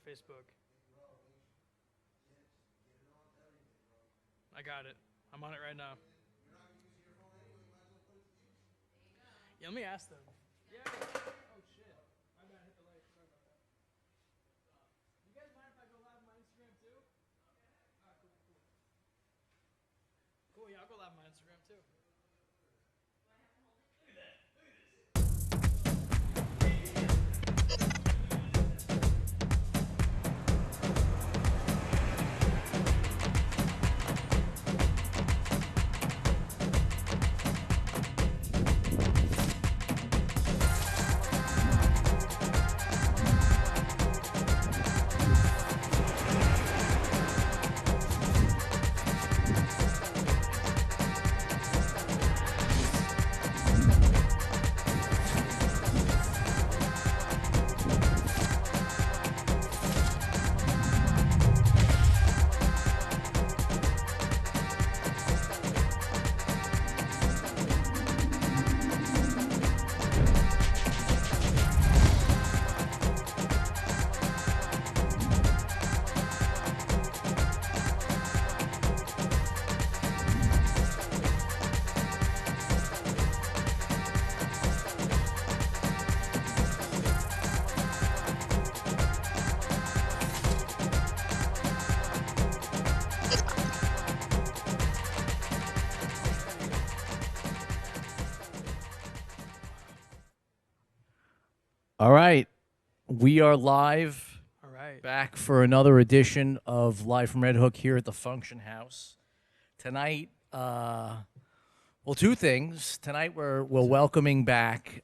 Facebook. I got it. I'm on it right now. Yeah, let me ask them. Yeah. Oh shit. I gotta hit the light. Sorry about that. You guys mind if I go live on my Instagram too? Alright, cool. Cool, yeah, I'll go live on my Instagram too. All right. We are live. All right. Back for another edition of Live from Red Hook here at the Funktion House. Tonight, two things. Tonight we're welcoming back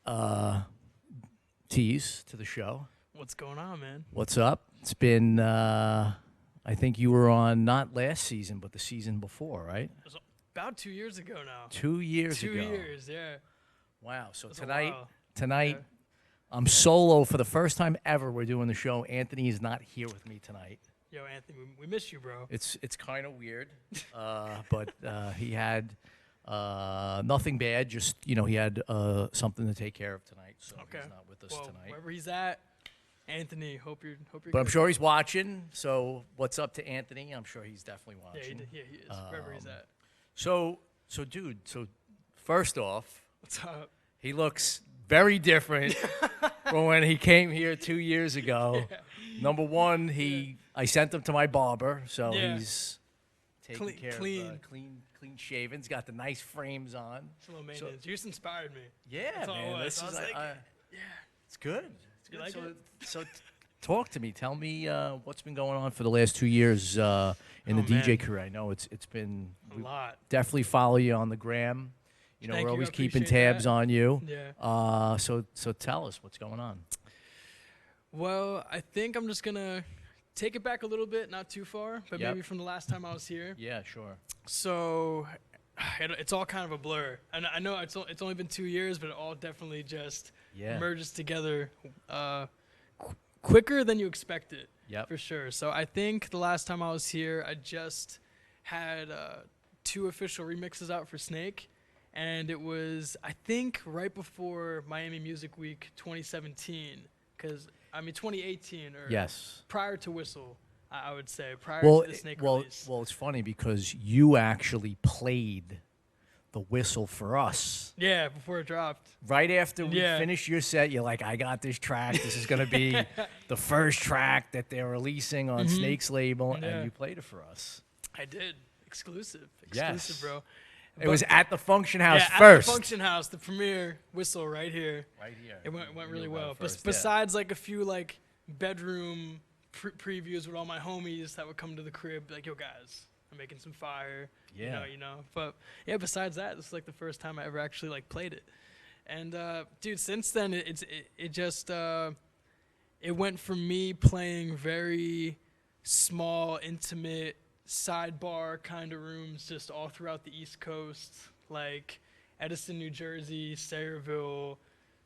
Teez to the show. What's going on, man? What's up? It's been, I think you were on not last season, but the season before, right? It was about 2 years ago now. 2 years 2 ago. 2 years, yeah. Wow. So That's tonight, yeah. I'm solo for the first time ever. We're doing the show. Anthony is not here with me tonight. Yo, Anthony, we miss you, bro. It's kind of weird, but he had nothing bad. Just he had something to take care of tonight, so Okay. he's not with us Well, tonight. wherever he's at, Anthony, hope you're But I'm good. sure he's watching. So what's up to Anthony? I'm sure he's definitely Yeah, watching. he is. Wherever he's at. So dude. So first off, What's up? he looks very different from when he came here 2 years ago. Yeah. Number one, I sent him to my barber, so Yeah. he's taking care of clean shaven. He's got the nice frames on. It's a little maintenance. You just inspired me. Yeah, That's all it man. was. This I is was like, yeah, it's good. It's You good. like so, it? so talk to me. Tell me what's been going on for the last 2 years in the DJ man. career. I know it's been A lot. definitely follow you on the gram. Thank We're you, always I keeping appreciate tabs that. on you. Yeah. So tell us what's going on. Well, I think I'm just gonna take it back a little bit, not too far, but Yep. maybe from the last time I was here. Yeah, sure. So it's all kind of a blur. And I know it's only been 2 years, but it all definitely just Yeah. merges together quicker than you expect it. Yep. For sure. So I think the last time I was here, I just had 2 official remixes out for Snake. And it was, I think, right before Miami Music Week 2017. 2018 or Yes. prior to Whistle, I would say. Prior to the Snake release. Well, it's funny because you actually played the Whistle for us. Yeah, before it dropped. Right after we Yeah. finished your set, you're like, I got this track. This is going to be the first track that they're releasing on Snake's label, Yeah. and you played it for us. I did. Exclusive, Yes. bro. It was at the Function House yeah, first. at the Function House, the premiere Whistle right here. Right here. It went You really knew about well. it first, yeah. Besides like a few like bedroom previews with all my homies that would come to the crib, like, yo guys, I'm making some fire. Yeah. You know. But yeah, besides that, this is like the first time I ever actually like played it. And dude, since then it just it went from me playing very small, intimate sidebar kind of rooms just all throughout the East Coast, like Edison, New Jersey, Sayreville,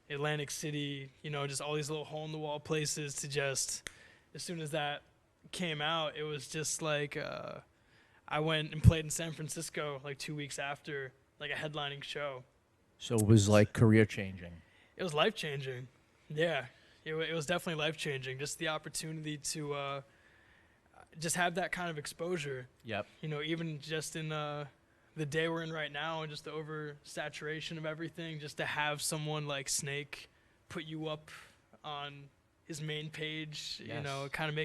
Atlantic City, just all these little hole-in-the-wall places, to just, as soon as that came out, it was just like, I went and played in San Francisco like 2 weeks after, like a headlining show. So it was like career changing. It was life-changing. Yeah. It was definitely life changing. Just the opportunity to just have that kind of exposure. Yep. You know, even just in the day we're in right now, and just the oversaturation of everything, just to have someone like Snake put you up on his main page, you know, kind of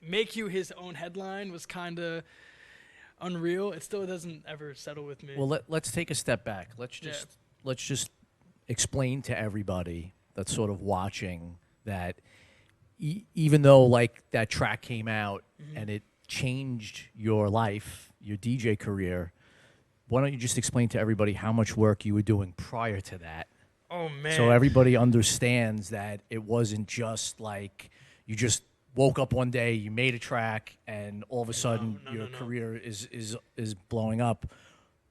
make you his own headline was kind of unreal. It still doesn't ever settle with me. Well, let's take a step back. Let's just explain to everybody that's sort of watching that even though like that track came out and it changed your life, your DJ career, why don't you just explain to everybody how much work you were doing prior to that? Oh, man. So everybody understands that it wasn't just like you just woke up one day, you made a track, and all of a sudden your career is blowing up.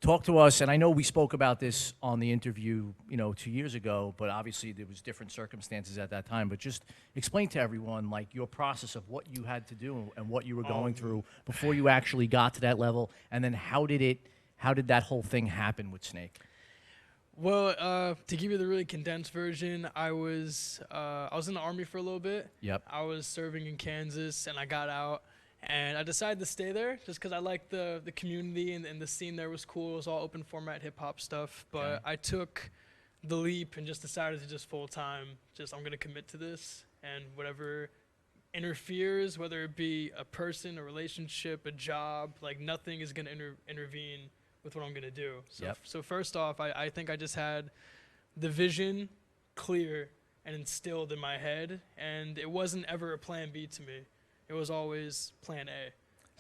Talk to us, and I know we spoke about this on the interview, 2 years ago, but obviously there was different circumstances at that time. But just explain to everyone like your process of what you had to do and what you were going through before you actually got to that level, and then how did that whole thing happen with Snake? Well, to give you the really condensed version, I was in the Army for a little bit. Yep. I was serving in Kansas, and I got out, and I decided to stay there just because I liked the community and the scene there was cool. It was all open format hip hop stuff. But I took the leap and just decided to just full time. I'm gonna commit to this, and whatever interferes, whether it be a person, a relationship, a job, like nothing is gonna intervene with what I'm going to do. So first off, I think I just had the vision clear and instilled in my head, and it wasn't ever a plan B to me. It was always plan A.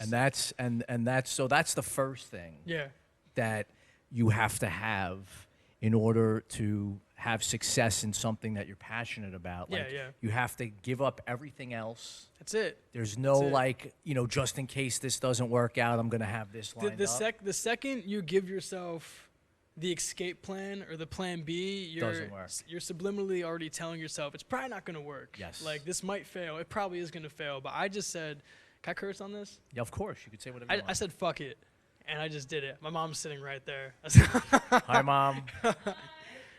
And that's the first thing that you have to have in order to have success in something that you're passionate about. You have to give up everything else. That's it. There's no just in case this doesn't work out, I'm going to have this lined up. The second you give yourself the escape plan or the plan B, you're subliminally already telling yourself it's probably not going to work. Yes. Like this might fail. It probably is going to fail. But I just said, can I curse on this? Yeah, of course. You could say whatever you want. I said, fuck it. And I just did it. My mom's sitting right there. Hi, Mom.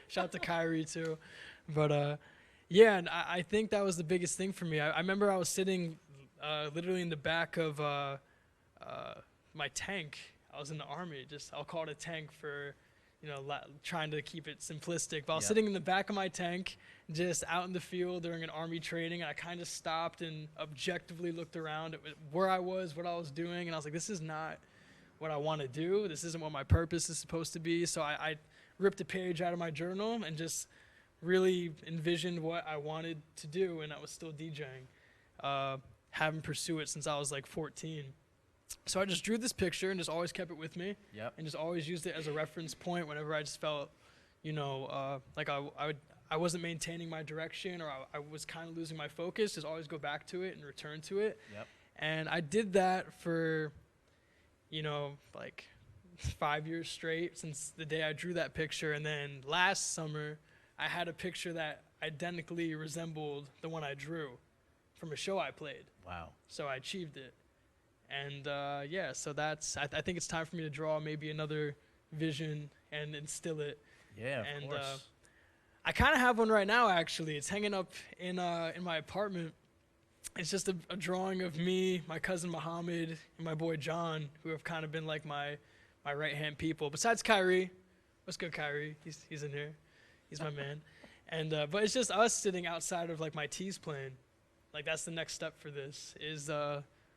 Shout out to Kyrie, too. But, and I think that was the biggest thing for me. I remember I was sitting literally in the back of my tank. I was in the Army. I'll call it a tank for, trying to keep it simplistic. But I was sitting in the back of my tank, just out in the field during an Army training. And I kind of stopped and objectively looked around at where I was, what I was doing. And I was like, this is not what I want to do. This isn't what my purpose is supposed to be. So I ripped a page out of my journal and just really envisioned what I wanted to do, and I was still DJing. Haven't pursued it since I was like 14. So I just drew this picture and just always kept it with me. Yep. And just always used it as a reference point whenever I just felt, like I wasn't maintaining my direction, or I was kind of losing my focus. Just always go back to it and return to it. Yep. And I did that for, like 5 years straight since the day I drew that picture. And then last summer, I had a picture that identically resembled the one I drew from a show I played. Wow. So I achieved it. And so that's, I think it's time for me to draw maybe another vision and instill it. Yeah, of course. I kind of have one right now, actually. It's hanging up in my apartment. It's just a drawing of me, my cousin Muhammad, and my boy John, who have kind of been like my right-hand people. Besides Kyrie. What's good, Kyrie? He's in here. He's my man. And but it's just us sitting outside of like my Teez plane. Like that's the next step for this, is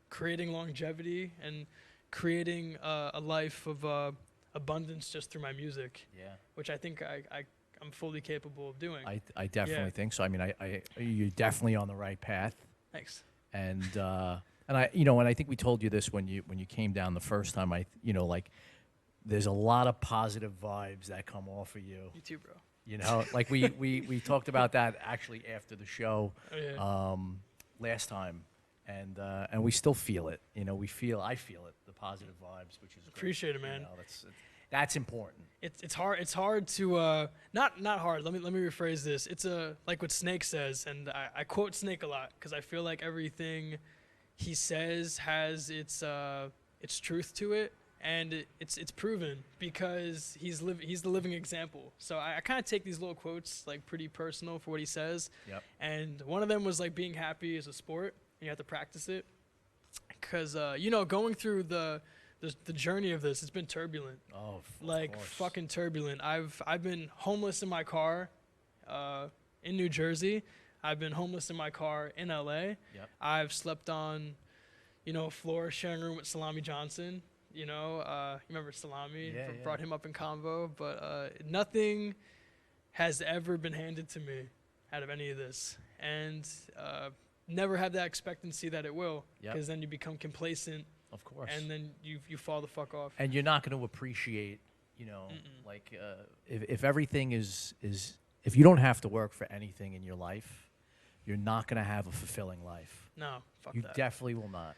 creating longevity and creating a life of abundance just through my music. Yeah. Which I think I'm fully capable of doing. I definitely think so. I mean, you're definitely on the right path. Thanks. And I think we told you this when you came down the first time. There's a lot of positive vibes that come off of you. You too, bro. Like we talked about that actually after the show last time, and we still feel it. I feel it, the positive vibes, which is appreciate great. It, man. That's important. It's hard. It's hard to not hard. Let me rephrase this. It's like what Snake says, and I quote Snake a lot because I feel like everything he says has its truth to it, and it's proven because he's the living example. So I kind of take these little quotes like pretty personal for what he says. Yep. And one of them was like being happy is a sport. You have to practice it, because you know, going through the journey of this, it's been turbulent. Oh, like fucking turbulent. I've been homeless in my car in New Jersey. I've been homeless in my car in LA. Yep. I've slept on, you know, a floor sharing a room with Salami Johnson. You know, you remember Salami? Yeah, Brought him up in convo. But nothing has ever been handed to me out of any of this. And never have that expectancy that it will. Because then you become complacent. Of course. And then you fall the fuck off. And you're not going to appreciate, you know, like if everything is if you don't have to work for anything in your life, you're not going to have a fulfilling life. No, fuck You that. definitely will not.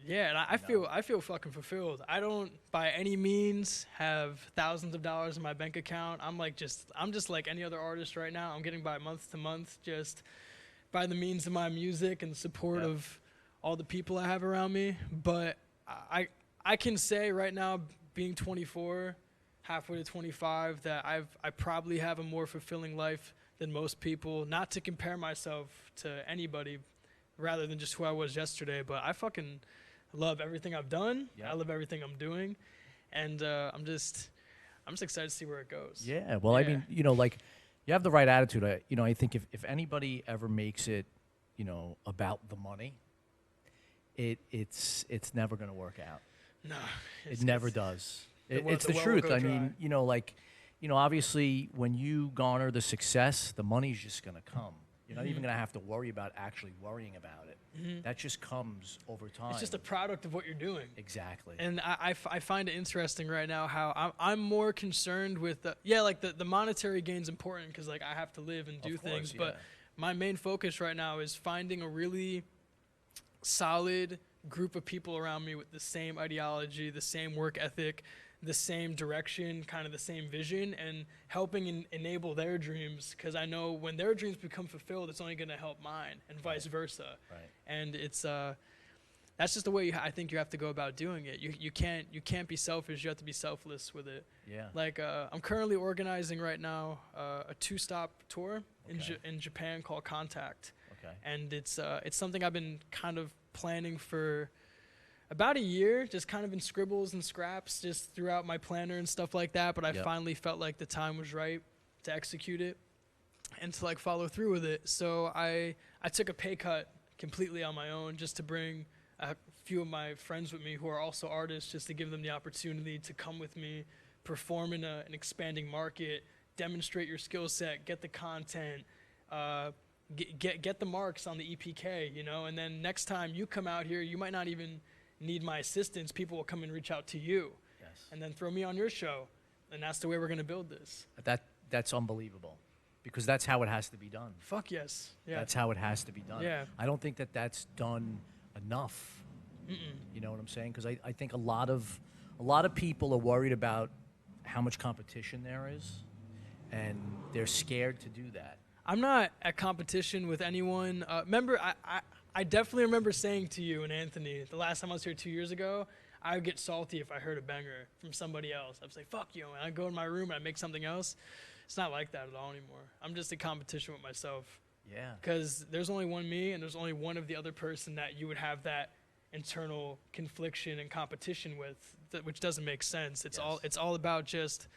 Yeah, and I feel fucking fulfilled. I don't by any means have thousands of dollars in my bank account. I'm just like any other artist right now. I'm getting by month to month just by the means of my music and the support of all the people I have around me. But I can say right now, being 24, halfway to 25, that I probably have a more fulfilling life than most people. Not to compare myself to anybody, rather than just who I was yesterday. But I fucking love everything I've done. I love everything I'm doing, and I'm just excited to see where it goes. Yeah. Well, I mean, you know, like you have the right attitude. You know, I think if anybody ever makes it, you know, about the money, it's never going to work out. No, it never does. It's the well truth. will I go mean, dry. you know, like, you know, obviously when you garner the success, the money's just going to come. You're not even going to have to worry about actually worrying about it. That just comes over time. It's just a product of what you're doing. Exactly. And I find it interesting right now how I'm more concerned with the monetary gain's important because like I have to live and do things. But my main focus right now is finding a really solid group of people around me with the same ideology, the same work ethic, the same direction, kind of the same vision, and helping enable their dreams, because I know when their dreams become fulfilled, it's only going to help mine, and vice versa. Right. And it's that's just the way I think you have to go about doing it. You can't be selfish. You have to be selfless with it. Yeah. Like I'm currently organizing right now a 2-stop tour in Japan called Contact. Okay. And it's something I've been kind of planning for about a year, just kind of in scribbles and scraps, just throughout my planner and stuff like that. But I finally felt like the time was right to execute it and to like follow through with it. So I took a pay cut completely on my own just to bring a few of my friends with me who are also artists, just to give them the opportunity to come with me, perform in an expanding market, demonstrate your skill set, get the content, get the marks on the EPK, you know, and then next time you come out here, you might not even need my assistance. People will come and reach out to you, and then throw me on your show, and that's the way we're gonna build this. That's unbelievable, because that's how it has to be done. Fuck yes, yeah. That's how it has to be done. Yeah. I don't think that that's done enough. You know what I'm saying? Because I think a lot of people are worried about how much competition there is, and they're scared to do that. I'm not at competition with anyone. Remember, I definitely remember saying to you and Anthony, the last time I was here 2 years ago, I would get salty if I heard a banger from somebody else. I would say, fuck you, and I'd go in my room and I'd make something else. It's not like that at all anymore. I'm just in competition with myself. Yeah. Because there's only one me, and there's only one of the other person that you would have that internal confliction and competition with, which doesn't make sense. It's all about just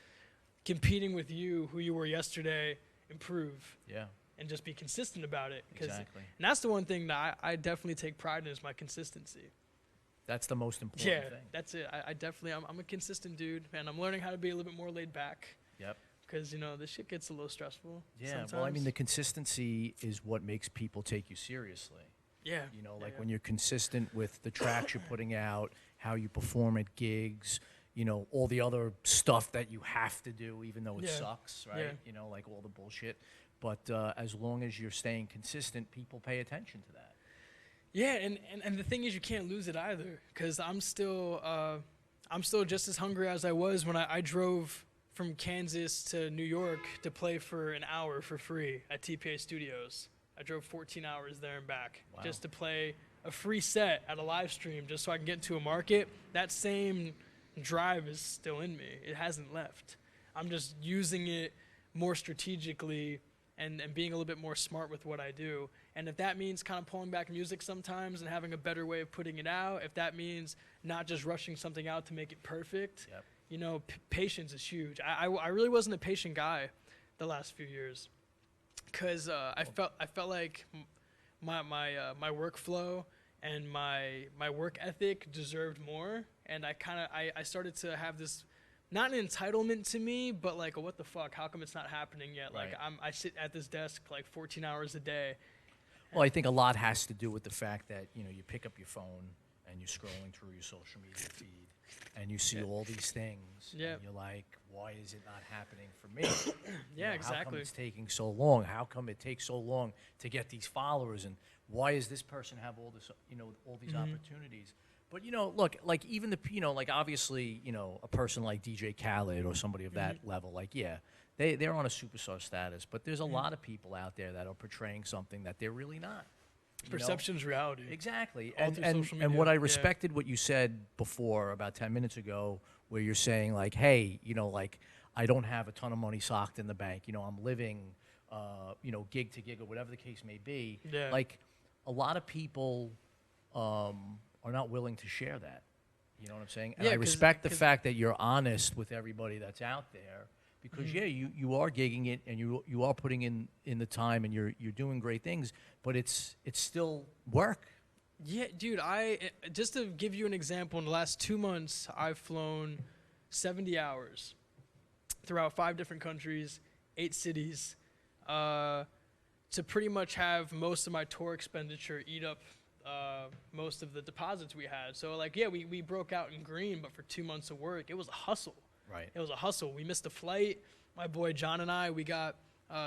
competing with you, who you were yesterday, improve. Yeah. And just be consistent about it. Exactly. And that's the one thing that I definitely take pride in, is my consistency. That's the most important thing. That's it. I definitely, I'm a consistent dude, and I'm learning how to be a little bit more laid back. Yep. Because, you know, this shit gets a little stressful sometimes. Well, I mean, the consistency is what makes people take you seriously. Yeah. You know, like when you're consistent with the tracks you're putting out, how you perform at gigs, you know, all the other stuff that you have to do, even though it sucks, right? Yeah. You know, like all the bullshit. But as long as you're staying consistent, people pay attention to that. Yeah, and the thing is, you can't lose it either, because I'm still just as hungry as I was when I drove from Kansas to New York to play for an hour for free at TPA Studios. I drove 14 hours there and back just to play a free set at a live stream, just so I can get into a market. That same drive is still in me. It hasn't left. I'm just using it more strategically and being a little bit more smart with what I do. And if that means kind of pulling back music sometimes and having a better way of putting it out, if that means not just rushing something out to make it perfect, you know, patience is huge. I really wasn't a patient guy the last few years, because I felt like my workflow and my work ethic deserved more, and I started to have this, not an entitlement to me, but like, what the fuck? How come it's not happening yet? Right. Like I sit at this desk like 14 hours a day. Well, I think a lot has to do with the fact that, you know, you pick up your phone and you're scrolling through your social media feed and you see all these things. And you're like, why is it not happening for me? Yeah, exactly. How come it's taking so long? How come it takes so long to get these followers? And why does this person have all this, you know, all these opportunities? But, you know, look, like even the, you know, like obviously, you know, a person like DJ Khaled or somebody of that level, like, yeah, they're on a superstar status. But there's a lot of people out there that are portraying something that they're really not. Perception's reality. Exactly. All through social media. And what I respected what you said before about 10 minutes ago, where you're saying like, hey, you know, like I don't have a ton of money socked in the bank. You know, I'm living, you know, gig to gig or whatever the case may be. Yeah. Like a lot of people are not willing to share that. You know what I'm saying? And I respect the fact that you're honest with everybody that's out there. Because you are gigging it and you are putting in the time and you're doing great things, but it's still work. Yeah, dude. Just to give you an example, in the last 2 months, I've flown 70 hours throughout 5 different countries, 8 cities, to pretty much have most of my tour expenditure eat up most of the deposits we had. So like, yeah, we broke out in green, but for 2 months of work, it was a hustle. Right. It was a hustle. We missed a flight. My boy John and I, we got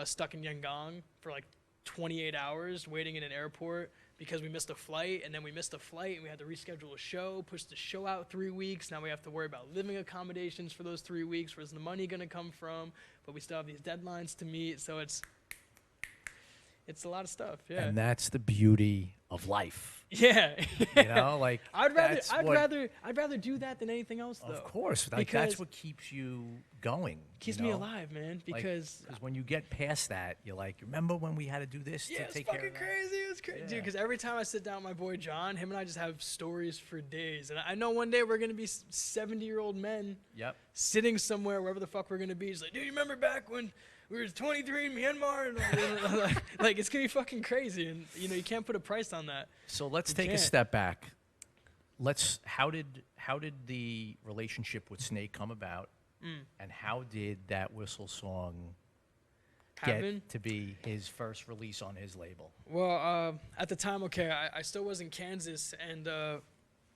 stuck in Yangon for like 28 hours waiting in an airport because we missed a flight, and then we missed a flight and we had to reschedule a show, push the show out 3 weeks. Now we have to worry about living accommodations for those 3 weeks. Where's the money going to come from? But we still have these deadlines to meet, so it's a lot of stuff. Yeah. And that's the beauty of life. Yeah. You know, like I'd rather do that than anything else, though. Of course, like that's what keeps you going. Keeps me alive, man. Because when you get past that, you're like, remember when we had to do this to take care of that? It's fucking crazy. It's crazy, dude. Because every time I sit down with my boy John, him and I just have stories for days. And I know one day we're gonna be 70-year-old men. Yep. Sitting somewhere, wherever the fuck we're gonna be. He's like, dude, you remember back when we were 23 in Myanmar? And like, it's gonna be fucking crazy. And you know, you can't put a price on that. So let's take a step back. How did the relationship with Snake come about, and how did that Whistle song get to be his first release on his label? Well, at the time, I still was in Kansas, and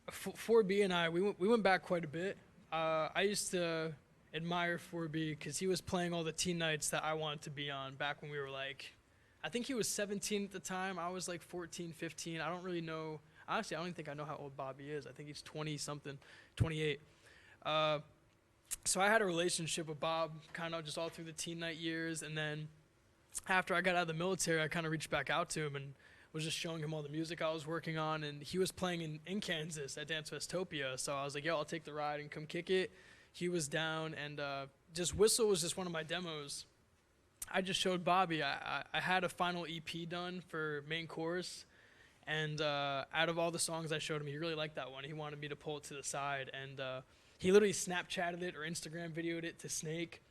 4B and I, we went back quite a bit. I used to admire 4B because he was playing all the teen nights that I wanted to be on back when we were like, I think he was 17 at the time. I was like 14, 15. I don't really know. Honestly, I don't even think I know how old Bobby is. I think he's 20-something, 28. So I had a relationship with Bob kind of just all through the teen night years. And then after I got out of the military, I kind of reached back out to him and was just showing him all the music I was working on. And he was playing in Kansas at Dance Westopia. So I was like, yo, I'll take the ride and come kick it. He was down. And just Whistle was just one of my demos. I just showed Bobby. I had a final EP done for main chorus. And out of all the songs I showed him, he really liked that one. He wanted me to pull it to the side. And he literally Snapchatted it or Instagram videoed it to Snake.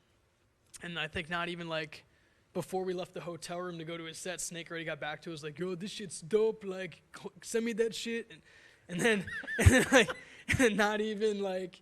And I think not even like before we left the hotel room to go to his set, Snake already got back to us like, yo, this shit's dope. Like, send me that shit. And then like, not even like,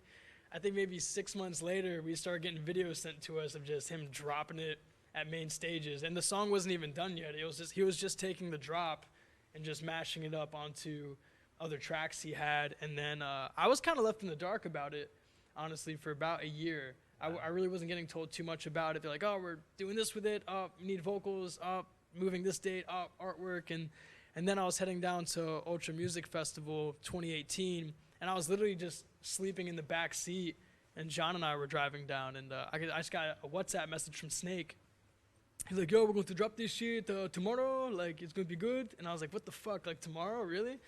I think maybe 6 months later, we started getting videos sent to us of just him dropping it at main stages. And the song wasn't even done yet. He was just taking the drop and just mashing it up onto other tracks he had. And then I was kind of left in the dark about it, honestly, for about a year. I really wasn't getting told too much about it. They're like, oh, we're doing this with it. Oh, you need vocals. Oh, moving this date. Oh, artwork. And then I was heading down to Ultra Music Festival 2018, and I was literally just sleeping in the back seat, and John and I were driving down, and I just got a WhatsApp message from Snake. He's like, yo, we're going to drop this shit tomorrow. Like, it's going to be good. And I was like, what the fuck? Like, tomorrow? Really?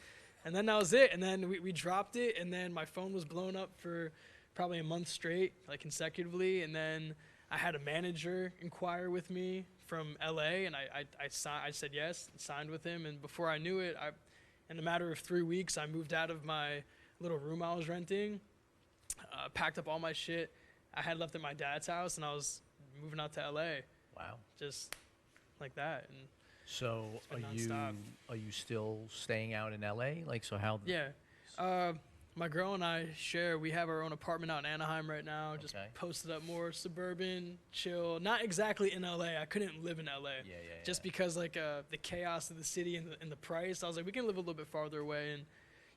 And then that was it. And then we dropped it. And then my phone was blown up for probably a month straight, like consecutively. And then I had a manager inquire with me from LA, and I said yes, signed with him. And before I knew it, in a matter of 3 weeks, I moved out of my little room I was renting, packed up all my shit I had left at my dad's house, and I was moving out to LA. Wow. Just like that. And so are you still staying out in LA? Like, so how? Yeah. My girl and I we have our own apartment out in Anaheim right now. Just posted up more suburban, chill. Not exactly in LA. I couldn't live in LA. Just because like the chaos of the city and the price. I was like, we can live a little bit farther away, and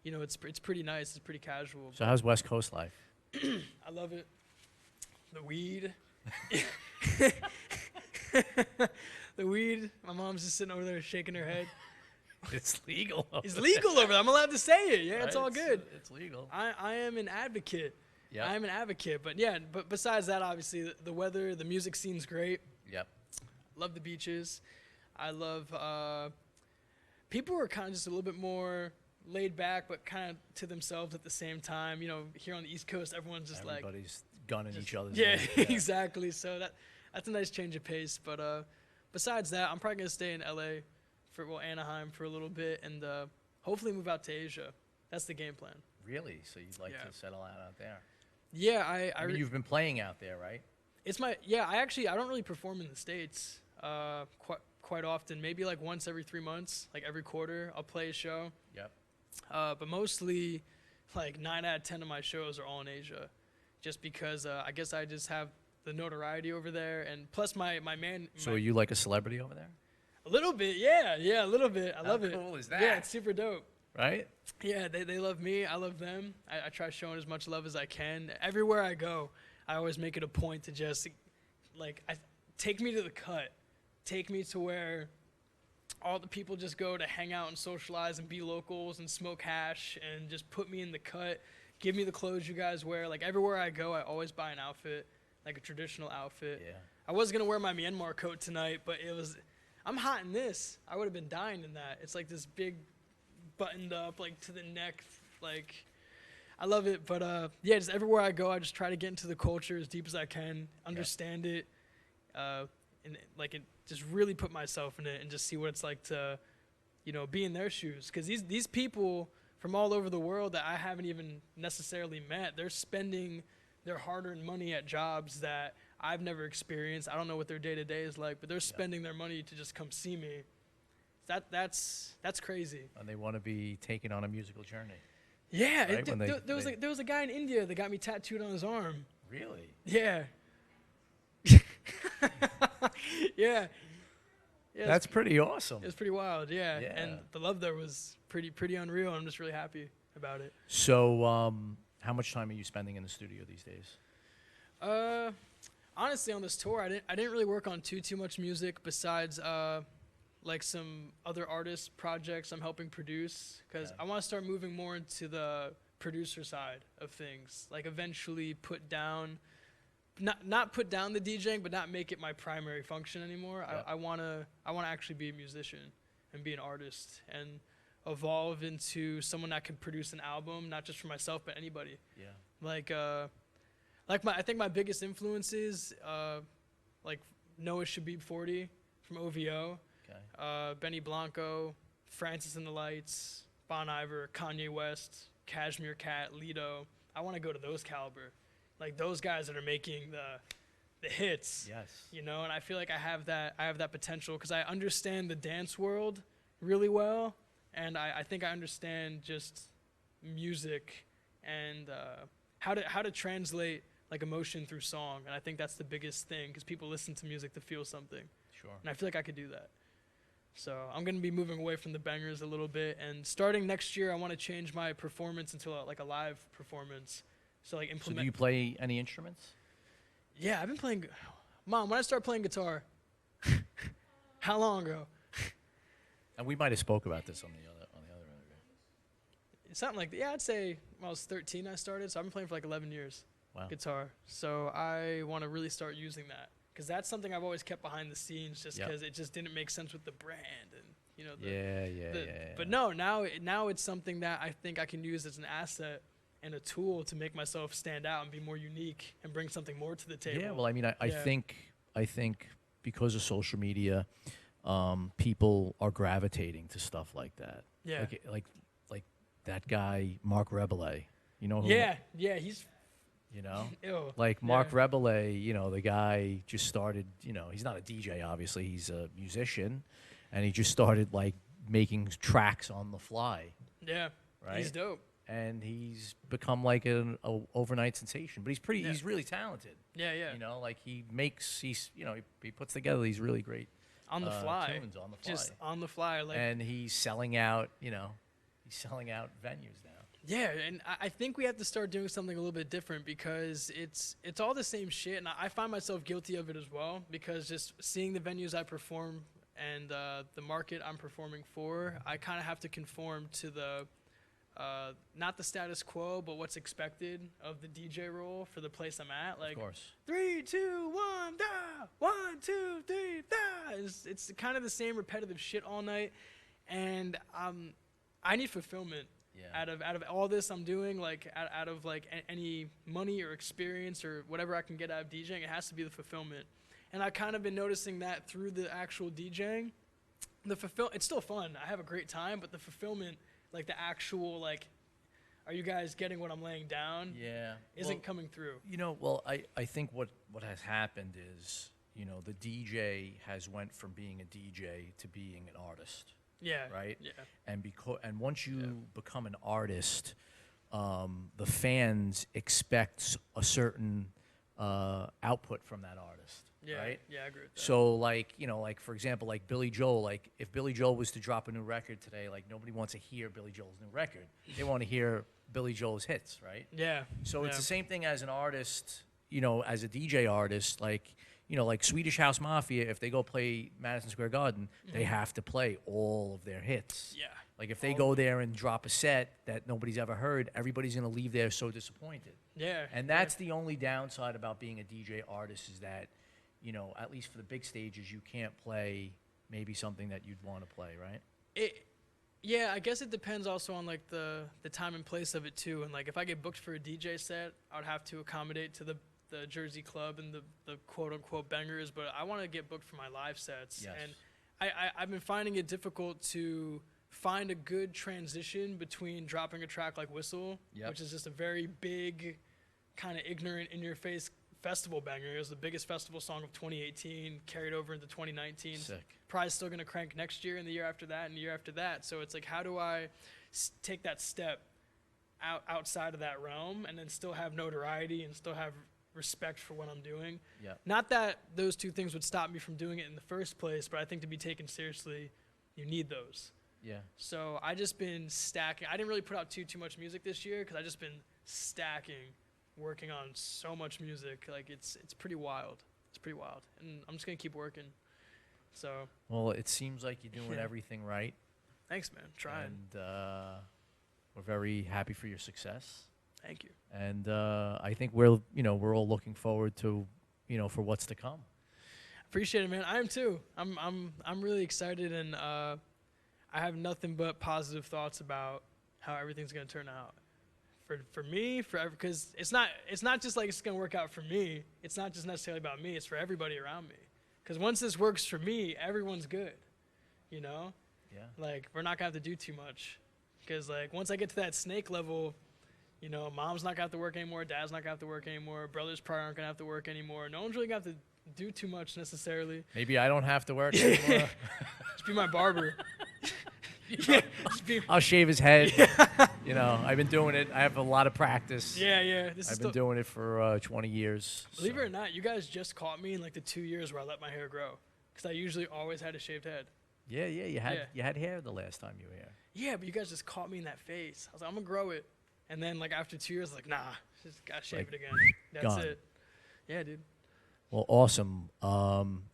you know, it's pretty nice. It's pretty casual. So how's West Coast life? I love it. The weed. The weed. My mom's just sitting over there shaking her head. It's legal. It's legal over there. I'm allowed to say it. Yeah, it's all good. It's legal. I am an advocate. Yeah. I am an advocate. But yeah, but besides that, obviously, the weather, the music scene's great. Yep. Love the beaches. I love people are kind of just a little bit more laid back, but kind of to themselves at the same time. You know, here on the East Coast, everyone's just everybody's gunning each other's. Yeah, exactly. So that's a nice change of pace. But besides that, I'm probably gonna stay in LA for Anaheim for a little bit, and hopefully move out to Asia. That's the game plan. Really? So you'd like to settle out there? Yeah, I mean, you've been playing out there, right? It's I don't really perform in the States quite often. Maybe like once every 3 months, like every quarter, I'll play a show. Yep. But mostly, like 9 out of 10 of my shows are all in Asia, just because I guess I just have the notoriety over there, and plus my man. So are you like a celebrity over there? A little bit, yeah, a little bit. I love it. How cool is that? Yeah, it's super dope. Right? Yeah, they love me. I love them. I try showing as much love as I can. Everywhere I go, I always make it a point to just, take me to the cut. Take me to where all the people just go to hang out and socialize and be locals and smoke hash, and just put me in the cut. Give me the clothes you guys wear. Like, everywhere I go, I always buy an outfit, like a traditional outfit. Yeah. I was going to wear my Myanmar coat tonight, but I'm hot in this. I would have been dying in that. It's like this big buttoned up, like to the neck. Like, I love it. But just everywhere I go, I just try to get into the culture as deep as I can, understand it, and just really put myself in it and just see what it's like to, be in their shoes. Because these people from all over the world that I haven't even necessarily met, they're spending their hard-earned money at jobs that I've never experienced. I don't know what their day-to-day is like, but they're spending their money to just come see me. That's crazy. And they want to be taken on a musical journey. Yeah, Right? there was a guy in India that got me tattooed on his arm. Really? Yeah. Yeah. That's pretty awesome. It was pretty wild, yeah. Yeah. And the love there was pretty unreal. I'm just really happy about it. So, how much time are you spending in the studio these days? Honestly, on this tour, I didn't really work on too much music besides like some other artist projects I'm helping produce, because I want to start moving more into the producer side of things. Like, eventually put down, not put down the DJing, but not make it my primary function anymore. Yeah. I wanna actually be a musician and be an artist and evolve into someone that can produce an album, not just for myself but anybody. Yeah. I think my biggest influences, like Noah Shabib 40 from OVO, Benny Blanco, Francis and the Lights, Bon Iver, Kanye West, Cashmere Cat, Lido. I want to go to those caliber, like those guys that are making the hits. Yes. And I feel like I have that potential because I understand the dance world really well, and I think I understand just music and how to translate like emotion through song, and I think that's the biggest thing because people listen to music to feel something. Sure. And I feel like I could do that. So I'm gonna be moving away from the bangers a little bit, and starting next year, I want to change my performance into a live performance. So like implement. So do you play any instruments? Yeah, I've been playing. Mom, when I started playing guitar, how long ago? And we might have spoke about this on the other interview. Something like that. Yeah, I'd say when I was 13 I started, so I've been playing for like 11 years. Wow. Guitar. So I want to really start using that because that's something I've always kept behind the scenes just because it just didn't make sense with the brand and Yeah. But no, now it's something that I think I can use as an asset and a tool to make myself stand out and be more unique and bring something more to the table. Yeah, well, I mean, I Yeah. think because of social media, people are gravitating to stuff like that. Yeah. Like that guy Mark Rebele. You know who? Yeah, he's You know, ew. like Mark Yeah. Rebele. You know, the guy just started. You know, he's not a DJ. Obviously, he's a musician, and he just started like making tracks on the fly. Yeah, Right. he's dope. And he's become like an overnight sensation. But Yeah. he's really talented. Yeah, yeah. You know, like he puts together these really great On the fly. tunes on the fly. Just on the fly. Like, And he's selling out, he's selling out venues now. yeah, and I think we have to start doing something a little bit different because it's all the same shit, and I find myself guilty of it as well because just seeing the venues I perform and the market I'm performing for, I kind of have to conform to the not the status quo, but what's expected of the DJ role for the place I'm at. Like, Of course. 3, 2, 1, da! 1, 2, 3, da! It's kind of the same repetitive shit all night, and I need fulfillment. Yeah. Out of all this I'm doing, like out of like any money or experience or whatever I can get out of DJing, it has to be the fulfillment. And I've kind of been noticing that through the actual DJing. It's still fun. I have a great time, but the fulfillment, like the actual like, are you guys getting what I'm laying down? Yeah. Isn't coming through. I think what has happened is, the DJ has went from being a DJ to being an artist. Yeah. Right? Yeah. And once you become an artist, the fans expect a certain output from that artist. Yeah. Right? Yeah, I agree with that. So like for example, like Billy Joel, like if Billy Joel was to drop a new record today, like nobody wants to hear Billy Joel's new record. They want to hear Billy Joel's hits, right? Yeah. So it's yeah. the same thing as an artist, as a DJ artist, like Swedish House Mafia, if they go play Madison Square Garden, they have to play all of their hits. Yeah. Like if they go there and drop a set that nobody's ever heard, everybody's going to leave there so disappointed. Yeah. And that's the only downside about being a DJ artist is that, at least for the big stages, you can't play maybe something that you'd want to play, right? Yeah, I guess it depends also on like the time and place of it too. And like if I get booked for a DJ set, I would have to accommodate to the Jersey club and the quote unquote bangers, but I want to get booked for my live sets. Yes. And I've been finding it difficult to find a good transition between dropping a track like Whistle, Yep. which is just a very big, kind of ignorant, in your face festival banger. It was the biggest festival song of 2018, carried over into 2019. Sick. Probably still going to crank next year and the year after that and the year after that. So it's like, how do I take that step outside of that realm and then still have notoriety and still have respect for what I'm doing? Yeah. Not that those two things would stop me from doing it in the first place, but I think to be taken seriously, you need those. Yeah. So I just been stacking. I didn't really put out too much music this year because I just been stacking, working on so much music. Like it's pretty wild. It's pretty wild, and I'm just gonna keep working. So Well, it seems like you're doing Yeah. everything right. thanks, man. Trying. And we're very happy for your success. Thank you. And I think we're all looking forward to, for what's to come. Appreciate it, man. I am too. I'm really excited, and I have nothing but positive thoughts about how everything's gonna turn out. For me, because it's not just like it's gonna work out for me. It's not just necessarily about me. It's for everybody around me. Because once this works for me, everyone's good. Yeah. Like we're not gonna have to do too much. Because like once I get to that snake level, mom's not gonna have to work anymore. Dad's not gonna have to work anymore. Brothers probably aren't gonna have to work anymore. No one's really gonna have to do too much necessarily. Maybe I don't have to work anymore. Just be my barber. Yeah, just be- I'll shave his head. I've been doing it. I have a lot of practice. yeah. I've been doing it for 20 years. Believe it so. or not, you guys just caught me in like the 2 years where I let my hair grow. Because I usually always had a shaved head. Yeah. You had hair the last time you were here. Yeah, but you guys just caught me in that phase. I was like, I'm gonna grow it. And then like after 2 years, like, nah, just gotta shave Like, it again. That's gone. it. Yeah, dude. Well, awesome.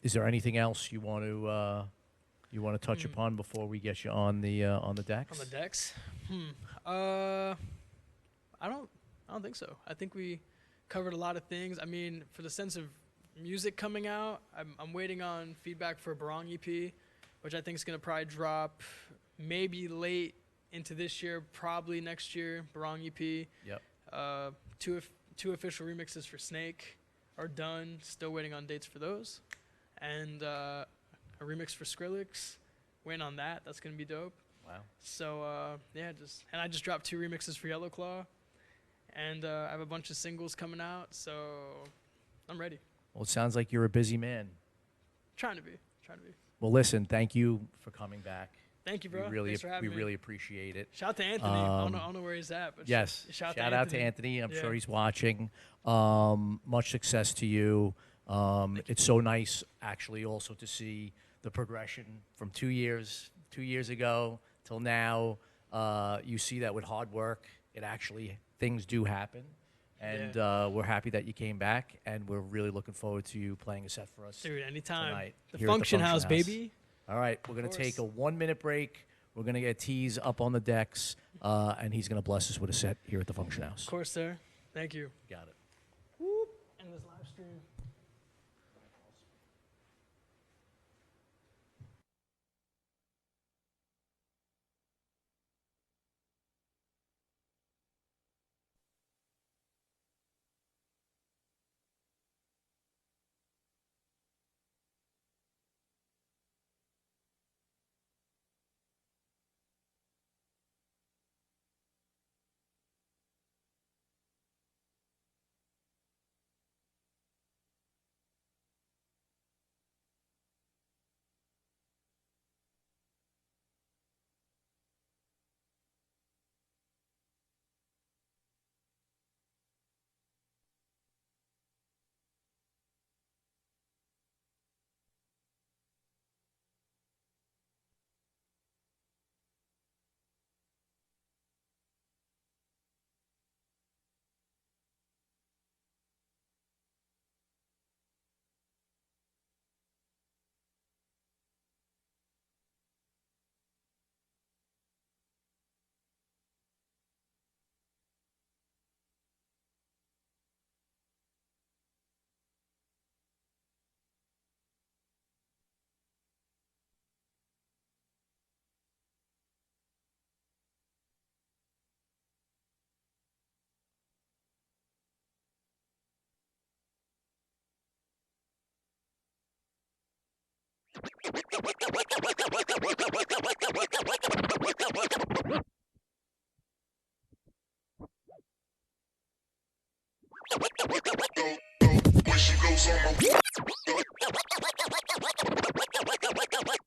Is there anything else you want to touch upon before we get you on the decks? On the decks? I don't think so. I think we covered a lot of things. I mean, for the sense of music coming out, I'm waiting on feedback for a Barong EP, which I think is gonna probably drop maybe late into this year, probably next year. Barong EP. Yep. Two two official remixes for Snake are done. Still waiting on dates for those, and a remix for Skrillex. Waiting on that. That's gonna be dope. Wow. So yeah, I just dropped 2 remixes for Yellow Claw, and I have a bunch of singles coming out. So I'm ready. Well, it sounds like you're a busy man. Trying to be. Well, listen, thank you for coming back. Thank you, bro. We Thanks for having me. really appreciate it. Shout out to Anthony. I don't know where he's at, but yes, shout out to Anthony. I'm Yeah. sure he's watching. Much success to you. It's so nice, actually, also to see the progression from 2 years ago till now. You see that with hard work, things do happen. And we're happy that you came back, and we're really looking forward to you playing a set for us. Dude, anytime. Tonight, The here at Function House, baby. All right, we're going to take a 1-minute break. We're going to get Teez up on the decks, and he's going to bless us with a set here at the Function House. Of course, sir. Thank you. Got it. Whoop. And this live stream. When she goes on my when she goes on my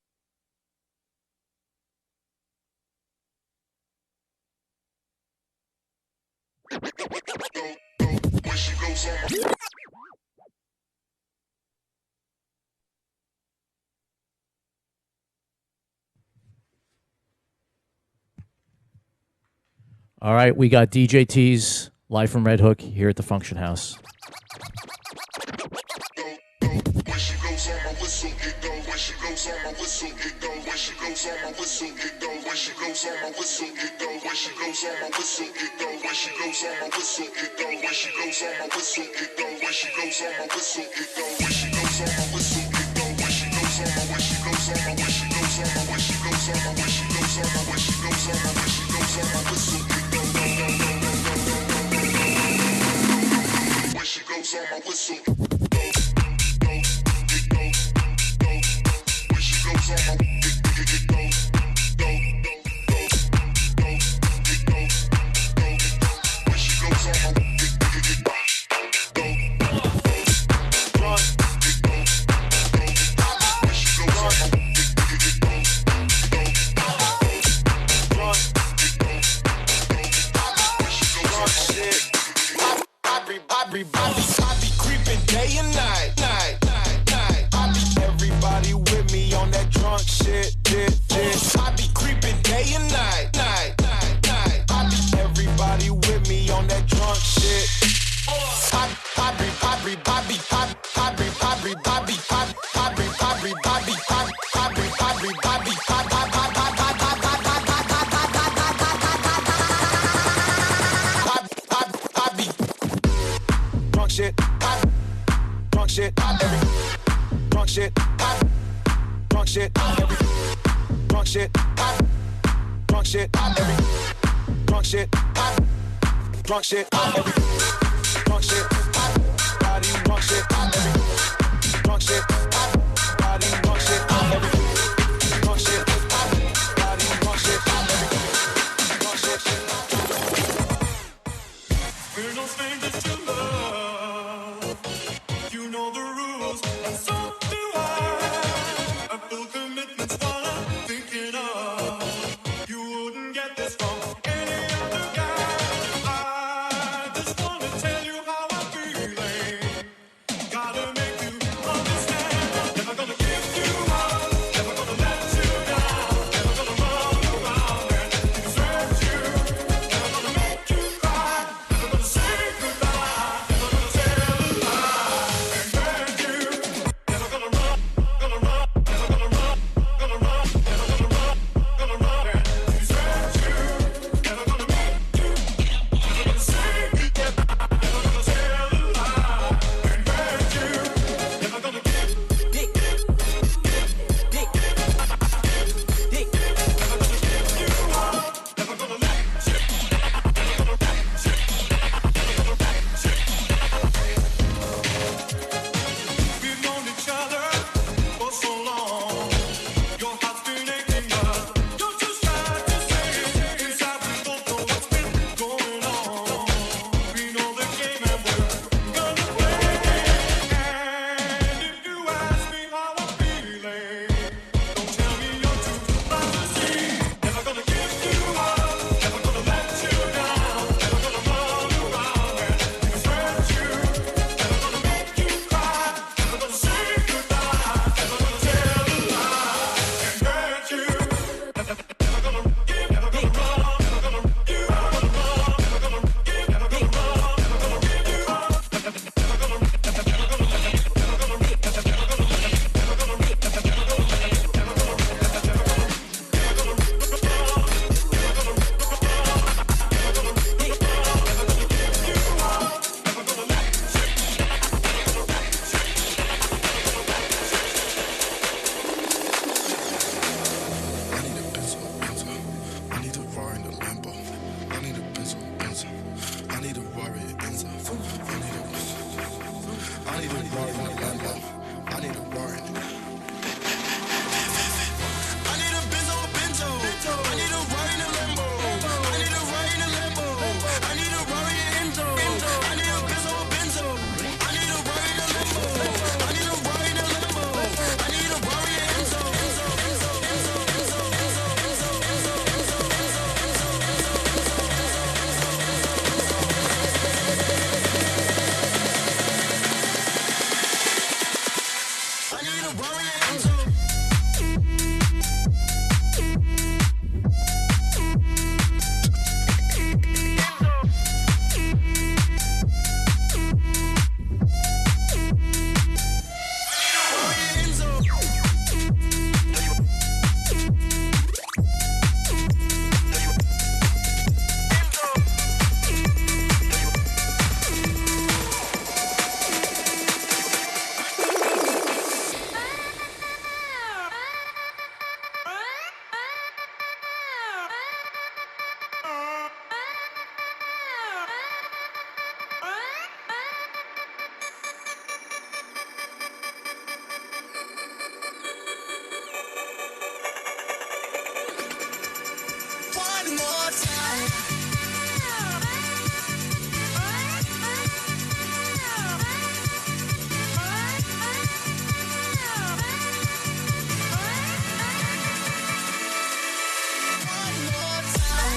All right, we got DJ Teez live from Red Hook here at the Function House. when she goes on my whistle, it go. When she goes on my whistle, it go. When she goes on my whistle, it go. When she goes on my whistle, it go. When she goes on my whistle, it go. When she goes on my whistle, it go. When she goes on my whistle, it go. When she goes on my whistle, it go. When she goes on my whistle, it go. When she goes on my when she goes on my when she goes on my when she goes on my when she goes on my when she goes on my when she goes on my whistle, it go. When she goes on my whistle. I be creeping day and night. Everybody with me on that drunk shit. I be creeping day and night. Everybody with me on that drunk shit. Drunk shit, every drunk shit, drunk shit, every drunk shit, drunk shit, every drunk shit, drunk shit, every drunk shit, body drunk shit, every drunk shit, body drunk shit, every drunk shit, body drunk shit, every drunk shit. We're no strangers to love. You know the rules, and so do I. I feel commitment's what I'm thinking of. You wouldn't get this from any other guy. I just wanna tell you how I'm feeling. Gotta make you understand. Never gonna give you up. Never gonna let you down. Never gonna run around and desert you. Never gonna make you cry. Never gonna say goodbye. Never gonna tell a lie and hurt you. Never gonna run, gonna run, never gonna run, gonna run, never gonna run, gonna run and desert you. Never gonna make you, never gonna say goodbye. Never gonna tell a lie and hurt you. Never gonna give, never gonna give you up. Never gonna let you. We've known each other for so long. Your heart's been aching, but you're too shy to say it. Inside we both know what's been going on. We know the game and we're gonna play it. And if you ask me how I'm feeling, don't tell me you're too blind to see. Never gonna give you up. Never gonna let you down. Never gonna run around and desert you. Never gonna make you cry. Never gonna say goodbye. Never gonna tell a lie and hurt you. Never gonna give. Never gonna run. Never gonna you. Never gonna run. Never gonna give. Never gonna run. Never gonna give you up. Never gonna. Never gonna. Never gonna. Never gonna. Never gonna. I need a pencil, pencil. I need a Rari in the Lambo. I need a pencil, pencil. I need a Rari in Enzo. I need a Rari in the Lambo. I need a Rari in the I need a Benzo, Benzo. I need a Rari in the Lambo. I need a Rari in the Lambo. I need a Rari in Enzo. I need a Benzo, Benzo. I need a Rari in the Lambo. I need a Rari in the Lambo. I need a Rari in Enzo. I need a Rari in Enzo. One more time. One more time.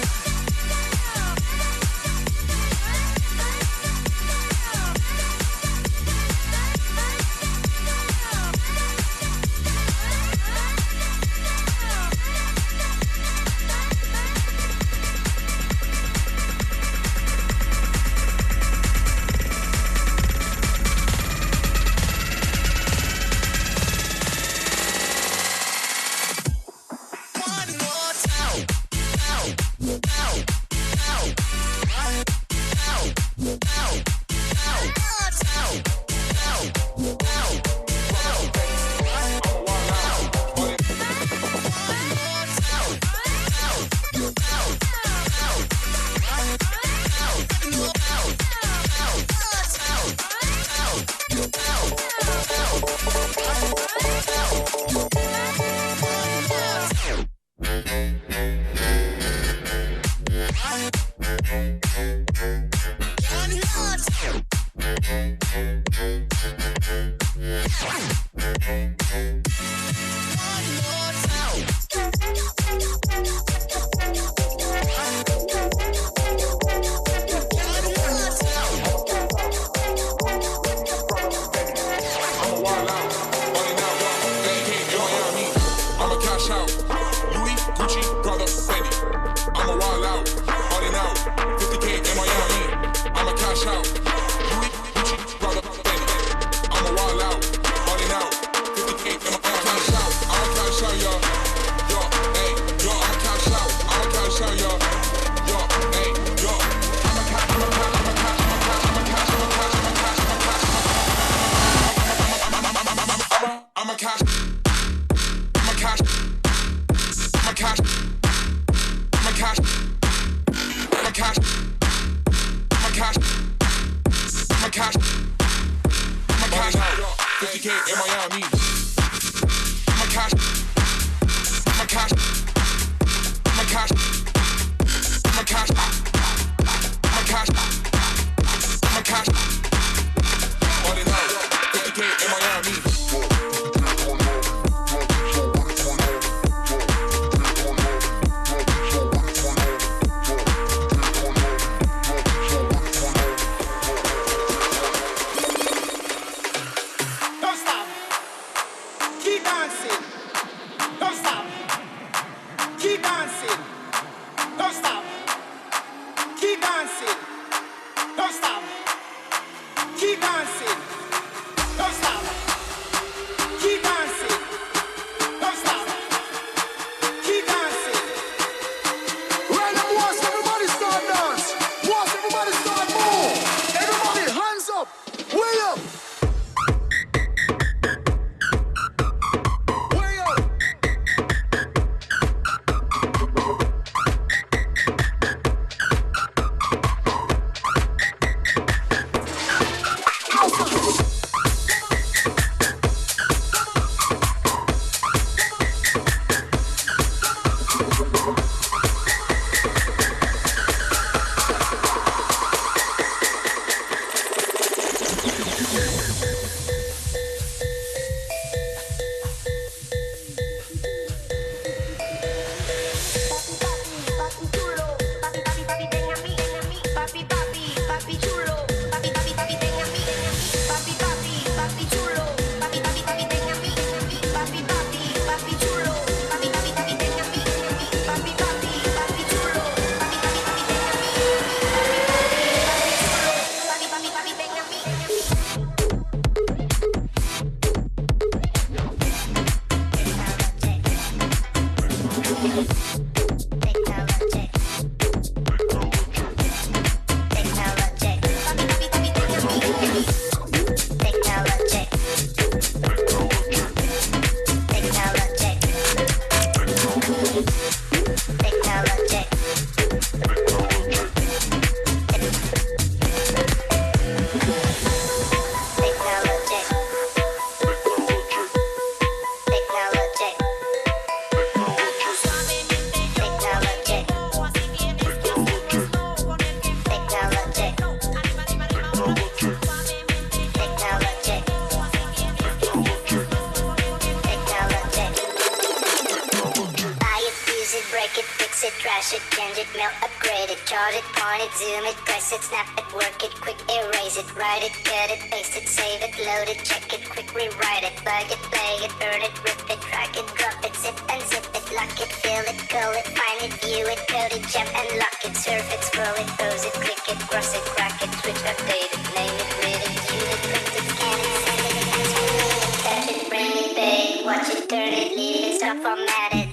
Crash it, change it, melt, upgrade it, charge it, point it, zoom it, press it, snap it, work it, quick erase it, write it, cut it, paste it, save it, load it, check it, quick rewrite it, plug it, play it, burn it, rip it, drag it, drop it, zip and zip it, lock it, fill it, call it, find it, view it, code it, jump and lock it, surf it, scroll it, pose it, click it, cross it, crack it, switch, update it, name it, read it, view it, print it, scan it, send it, transfer it, touch it, bring it, pay it, watch it, turn it, leave it, stop, format it.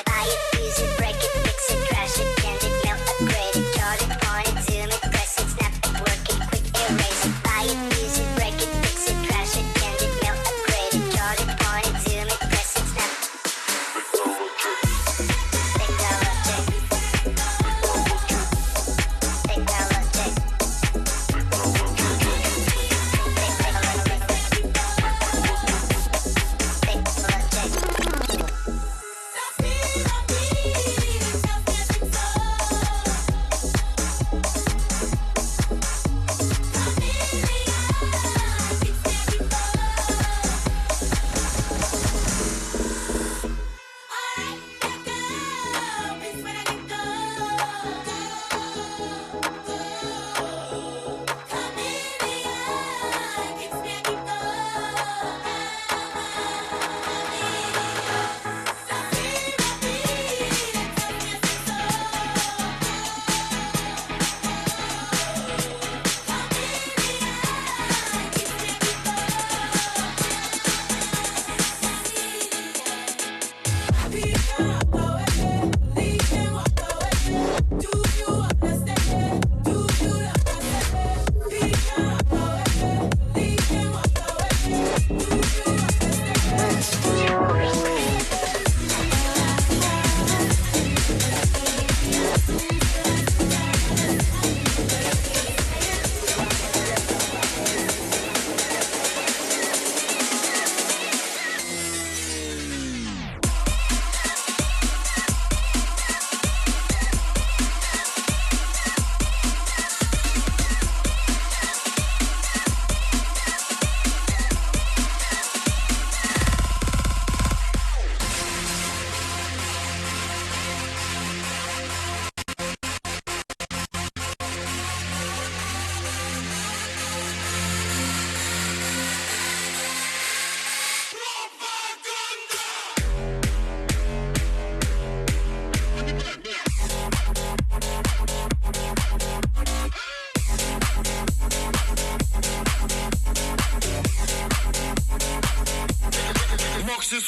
Buy it, use it, break it, fix it, trash it, change it, melt, upgrade it, charge it, point it, zoom it,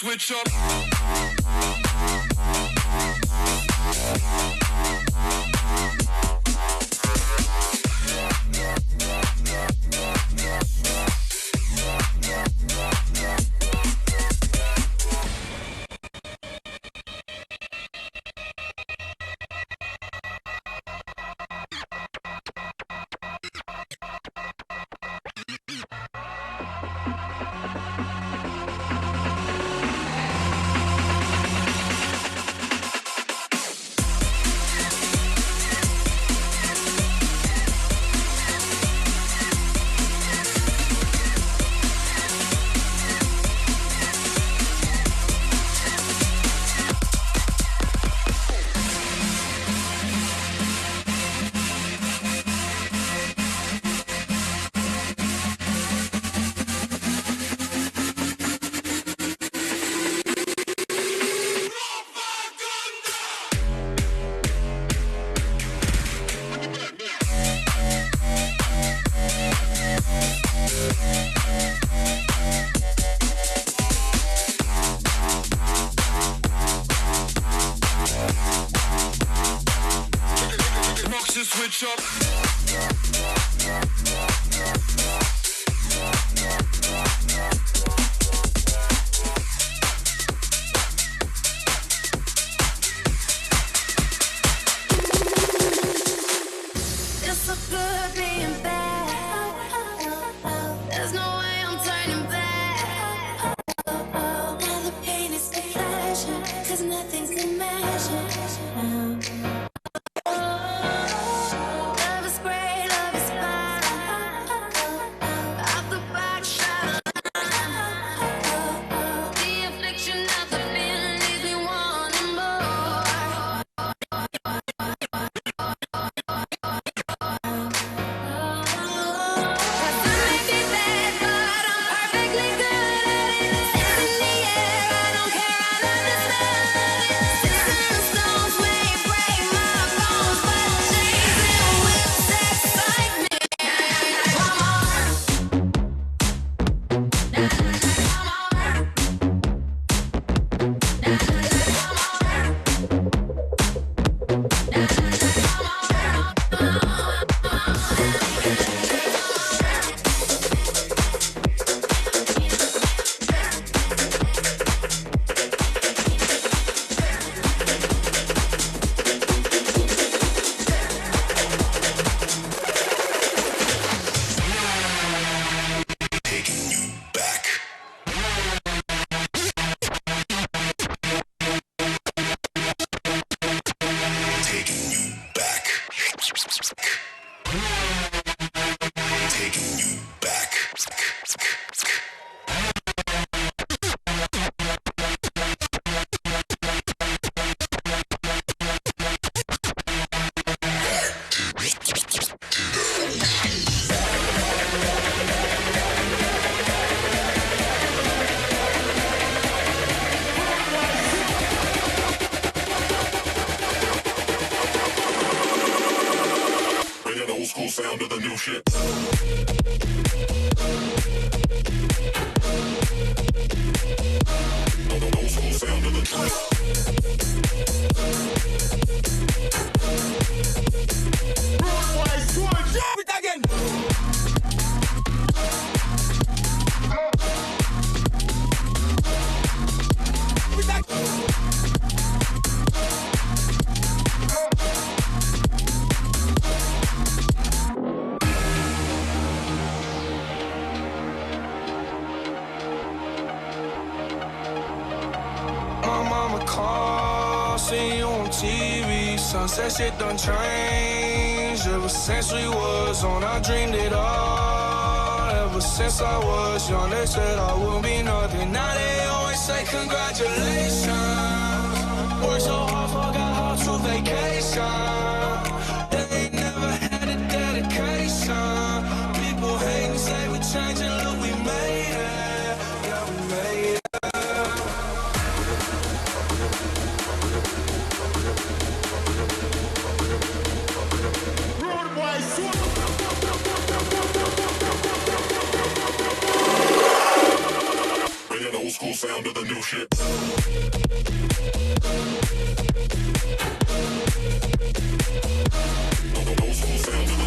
switch up. Switch up. It's so good being bad. There's no way I'm turning back. Now the pain is the pleasure, 'cause nothing's can measure. Love is great, love is fine. Out the box, shot the affliction of the feeling leaves me wanting more. School sound of the new shit. Old school sound of the seen you on TV. Sunset shit done changed. Ever since we was on, I dreamed it all. Ever since I was young, they said I will be nothing. Now they always say congratulations. Worked so hard, forgot how to vacation. They ain't never had a dedication. People hate and say we changing, look, we made it. Yeah, we made it. Bringing old school sound of the new shit. Old school sound of the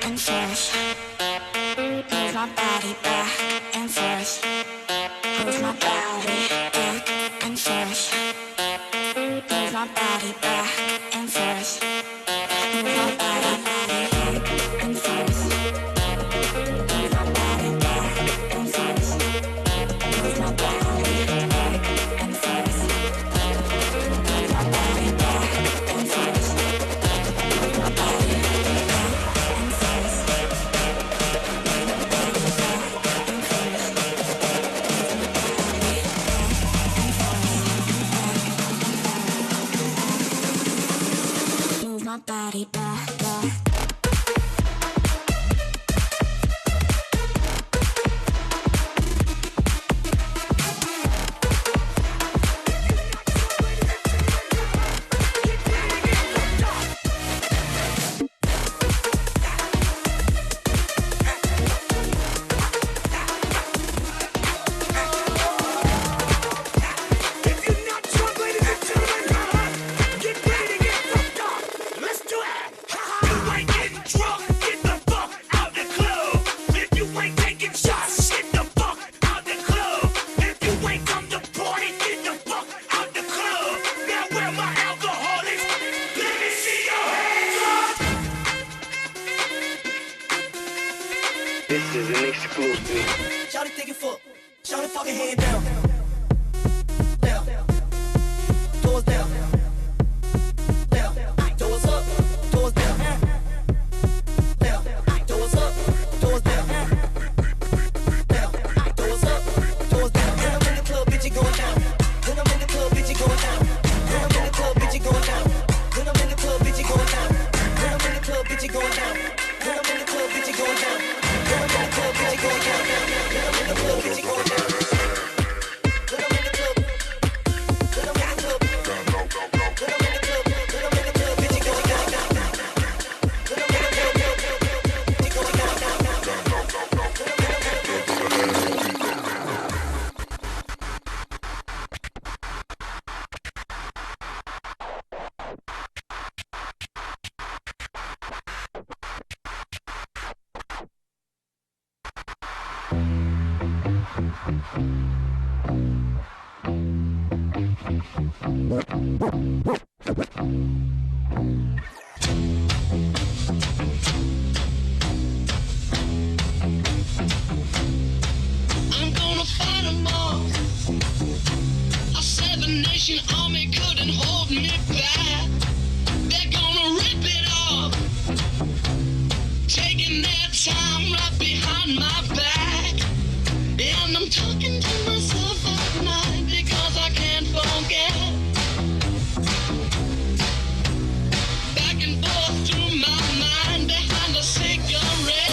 and forth. Move my body back and forth. Move my body back and forth. Move my body back and forth. Move my body back and forth. Move my body back and forth. Move my body back and forth. Move my body back and forth. Move my body back and forth. Move my body back, back. This is an exclusive. Shout it, take it full. Shout it, fucking hand down. Down. Toes down. Down. Toes up. Toes down. Down. Toes up. Toes down. Down. Toes up. Toes down. When I'm in the club, bitch, it going down. When I'm in the club, bitch, it going down. When I'm in the club, bitch, it going down. When I'm in the club, bitch, it going down. When I'm in the club, bitch, it going down. When I'm in the club, bitch, it going down. When I'm in the club, bitch, it going down. When I'm in the club, bitch, it going down. I'm gonna fight 'em all. A seven-nation army couldn't hold me back. They're gonna rip it off, taking their time right behind my back. And I'm talking to myself at night because I can't forget. Back and forth through my mind behind a cigarette.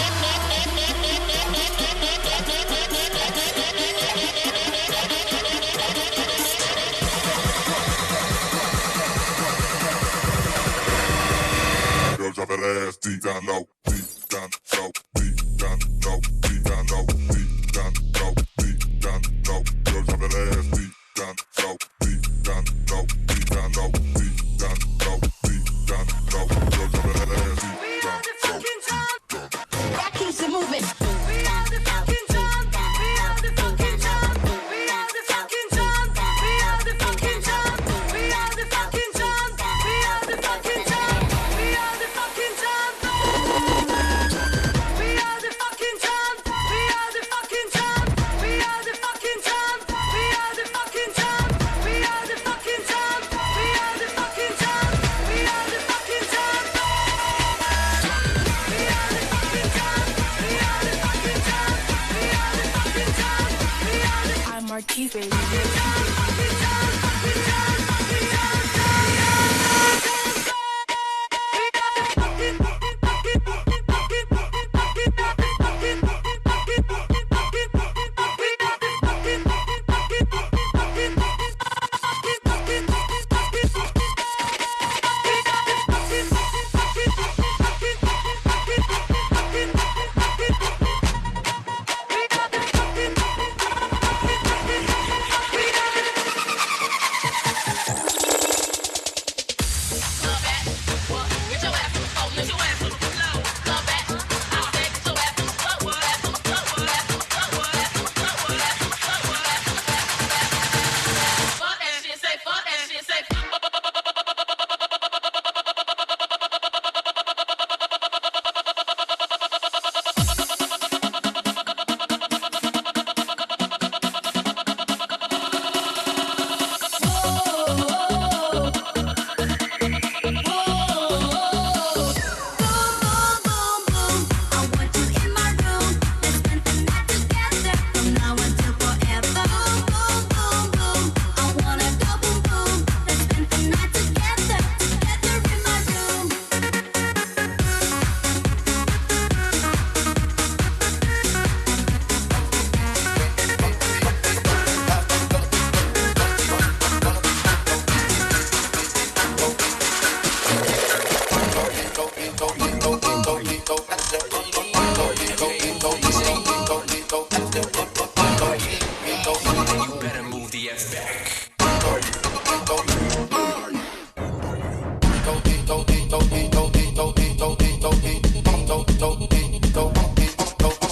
Girl, drop that ass deep down low, deep down low, deep down low, deep down low, deep down low, deep down low. Girl, drop that ass deep down low, deep down low, deep down low, deep down low, deep down low. Girl, drop that ass deep down low, deep down low. That keeps it moving. We are the fucking time. We are the fucking time. We are the fucking time. We are the fucking time. We are the fucking time. We are the fucking time. We are the fucking time. We are the fucking time. We are the fucking time. We are the fucking time. We are the fucking time. We are the fucking time. We are the fucking time. We are the fucking time. We are the fucking time. We are the fucking time. We are the fucking time. We are the I'm Marquise, baby.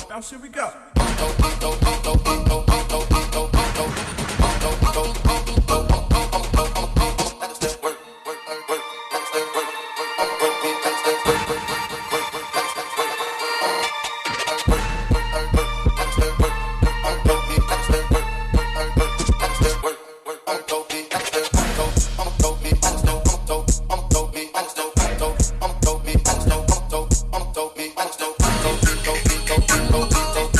Now, here we go. Go,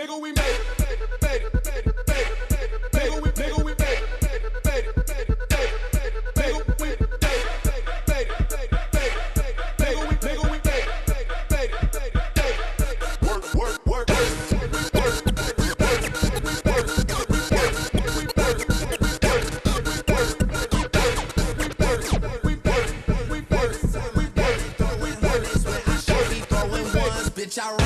nigga, we made it, made it, made it, made it, made it, nigga, we made it, made it, made it, made it, nigga, we made it, made it, made it, made it, nigga, we made it, made it, made it, work, work, work, bitch, I run it.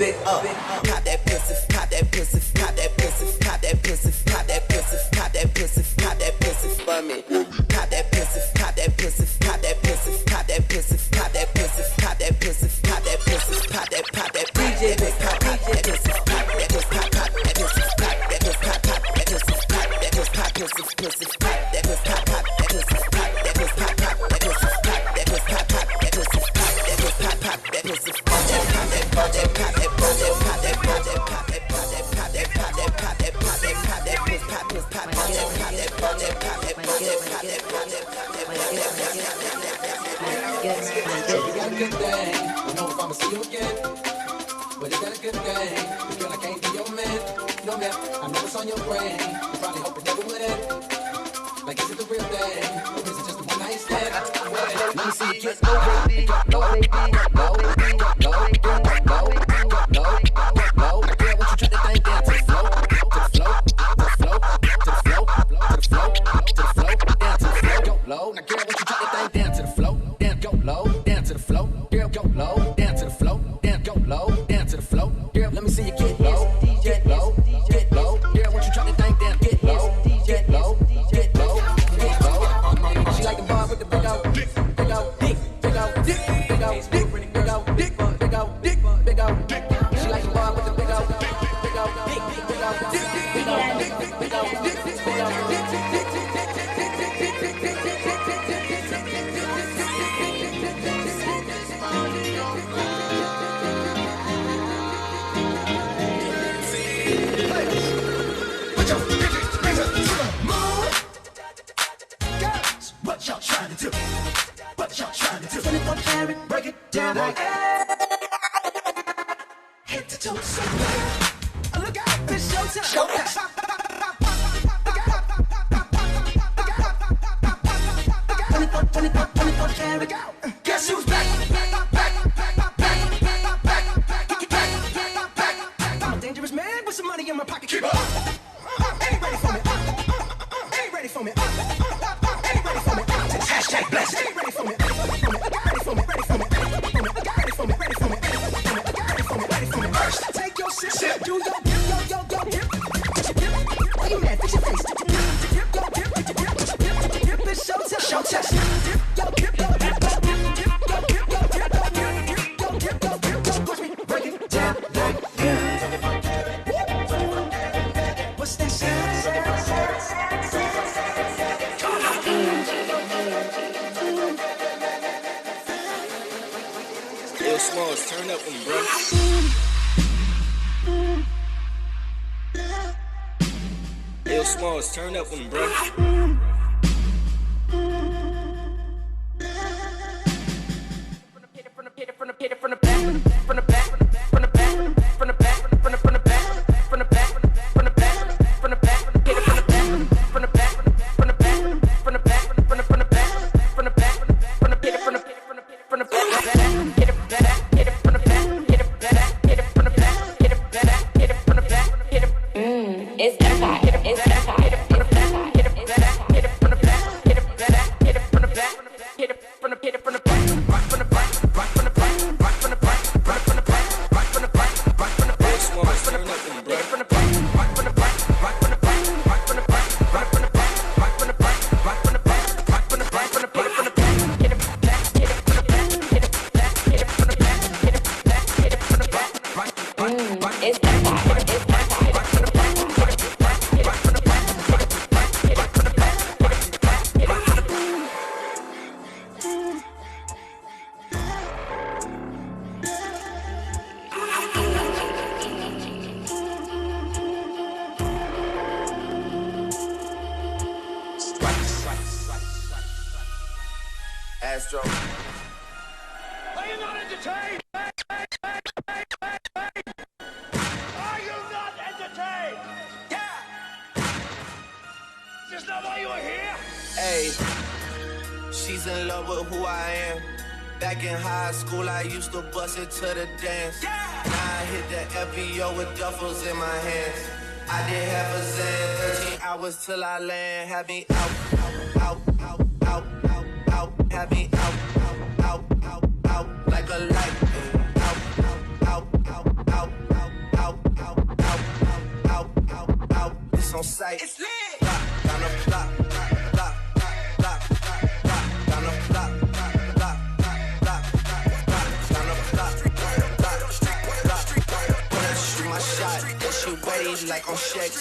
Big up, pop that pussy, pop that pussy, pop that pussy, pop that pussy, pop that pussy, pop that pussy, pop that pussy for me. Pop that pussy, pop that pussy, pop that pussy, pop that pussy, pop that pussy, pop that pussy, pop that pussy, pop that DJ, pop that pussy, pop that pussy, pop that pussy, pop that pussy, pop that pussy, pop that pussy, pop pussy, pussy, pop that pussy, pop that pussy, pop that pussy, pop that pussy, pop that pussy, pop that pussy, pop that pussy, pop that pussy, pop good thing. Don't know if I'ma see you again, but is that a good thing? Girl, I can't be your man. No man, I know it's on your brain. You probably hope it never would end. Like, is it the real thing? Or is it just a one night stand? Let me see you get low, baby. Low, baby. Low, baby. Low, baby. Low, low, low. Girl, what you try to think down to the flow? To the flow, to the flow, to the flow, to the flow, to the flow, down to the flow. Go low. Now, girl, what you try to think down to the flow? Down, go low, down to the flow. Girl, go low, down to the flow. Down, go low, down to the flow. Girl, let me see you get low, get low, get low. Girl, what you try to think down? Get low, get low, get low, get low. She like the bar with the big old dick, big old dick, big old dick, big old dick, big old dick, big old dick, big old dick. She like the bar with the big old dick, big old dick, big old dick, big old dick, big old dick, big old dick. What y'all trying to do? What y'all trying to do? 24 karat, break it down like head to toe, so look out, it's showtime. Showtime. 24 karat, guess who's back? I'm a dangerous man with some money in my pocket. Keep up. Ain't ready for me. Ain't ready for me. Hashtag blessed. Ain't ready for me. Ready for me. Ready for me. Ready for me. Ready for me. Ready for me. Ready for me. First, take your sip. Do your dip. Why you mad? Fix your face. Dip. It's showtime. Showtime. Dip. Watch me break it down like that. What's that sound? Smalls, turn up on me, bro. Yo, Smalls, turn up on me, bro. Astro. Are you not entertained? Are you not entertained? Yeah. Is this not why you are here? Hey, she's in love with who I am. Back in high school, I used to bust it to the dance. Yeah. Now I hit the FBO with duffels in my hands. I did half a Zan, 13 hours till I land. Had me out, had me out, like a light. Out, it's on sight. It's lit. Down the block, down the block, my shot, that shit weighs like on Shaq.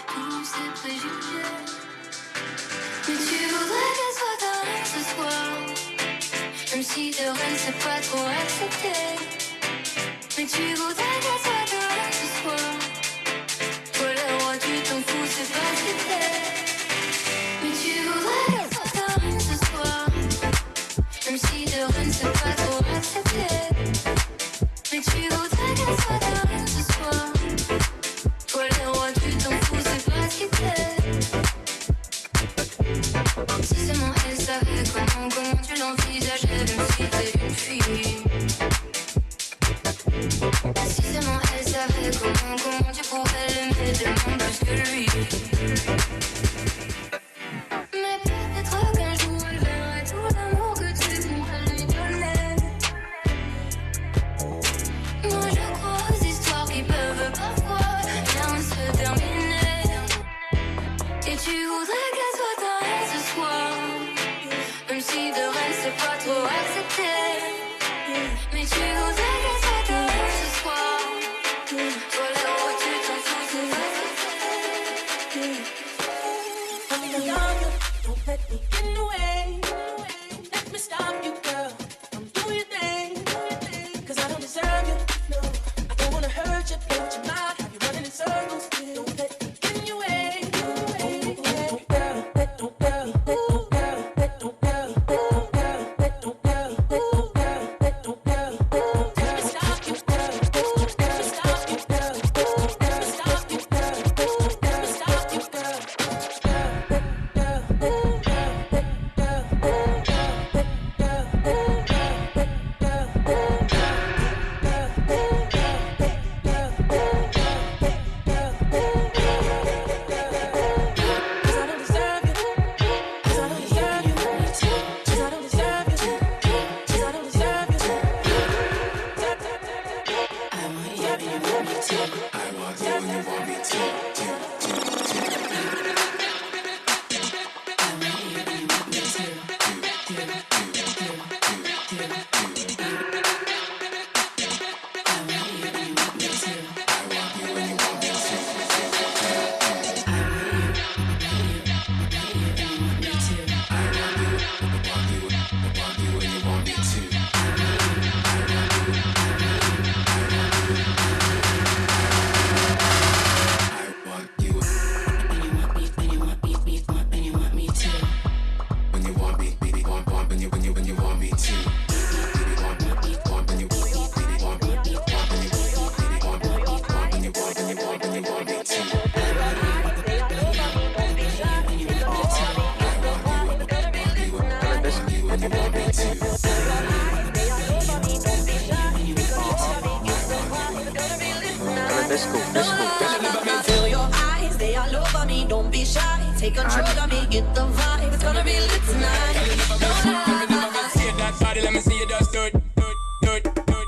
Tout c'est préjugé. Mais tu voudrais qu'elle soit ta reine ce soir. Même si de reine c'est pas trop accepté. Mais tu voudrais qu'elle soit ta reine ce soir. Toi le roi tu t'en fous, c'est pas ce que t'es. Mais tu voudrais qu'elle soit ta reine ce soir. Même si de reine c'est pas trop accepté. Mais tu voudrais qu'elle soit ta reine ce soir. Toi le roi tu t'en fous, c'est pas ce que t'es. Si seulement elle savait comment tu l'envisageais, même si t'es une fille. Si seulement elle savait comment tu pourrais l'aimer tellement plus que lui. Mais peut-être qu'un jour elle verrait tout l'amour que tu pourrais lui donner. Moi je crois aux histoires qui peuvent parfois bien se terminer. Et tu voudrais qu'elle soit ta reine ce soir. Même si de reine c'est pas trop accepté. Mais tu voudrais qu'elle soit ta reine ce soir. Toi le roi tu t'en fous, c'est pas ce que t'es. I'm young, don't let me get in the way. Let me stop you, girl. Come do your thing. 'Cause I don't deserve you, no. I don't wanna hurt you, build your mind, have you running in circles. Don't let me get in your way. Take control of me, get the vibe. It's gonna be lit tonight. That body, let me see you just do it,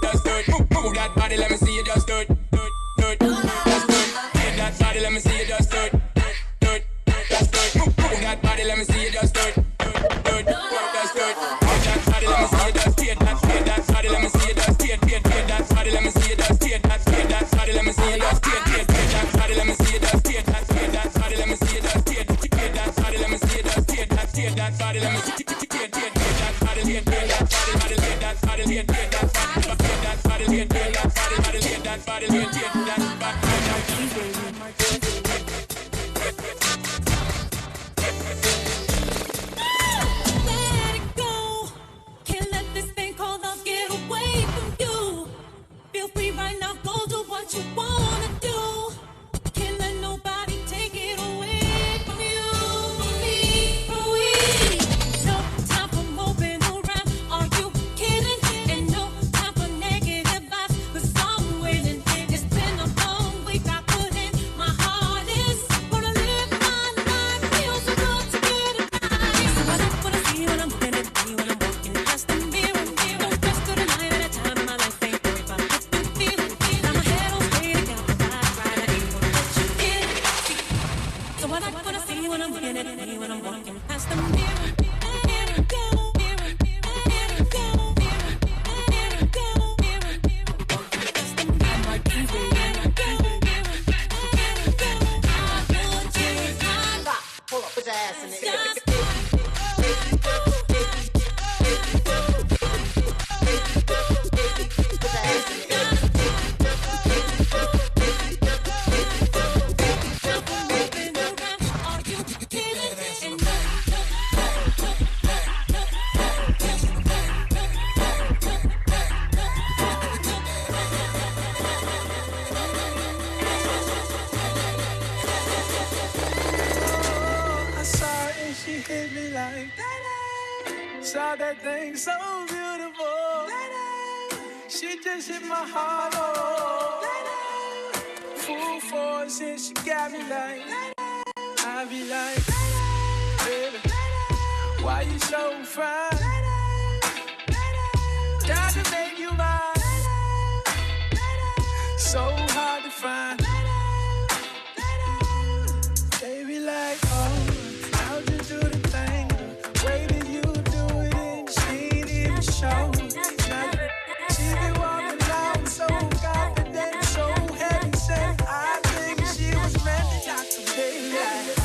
just do it. Move that body, let me see you just do it, just do it. That body, let me see you just do it, just do it. Move that body, let me see you just do it, just do it. That body, let me see you just do it. That body, let me see you just do it. That body, let me see you just do it. That body, let me see you just do it. That body, let me see you just do it. That body, let me see you just do it. That body, let me see you just do it. That body, let me see you just do it. Let it go. Can't let this thing called love get away from you. Feel free right now, go do what you wanna do. Can't let nobody take it away from you. No time for moping around. Are you kidding? And no time for negative vibes. 'Cause I'm waiting. It's been a long week. I put in my hardest. Wanna live my life. Feels so good to get it right. So I like what I see when I'm looking at me when I'm walking past the mirror. No rest of the night at a time in my life. Ain't worried about what's been feeling. Now my head on straight, got my vibes right. I ain't gonna let you in. So I like what I see when I'm looking at me when I'm walking past the mirror. hit me like that. Saw that thing so beautiful. She just hit my heart. Oh, full force and she got me like. I be like, baby, why you so fine? Got to make you mine. So hard to find. Baby, like, oh, how'd you do the thing? The way that you do it, and she ain't even show. She be walking out so confident, so heavy set. I think she was meant to knock the baby out.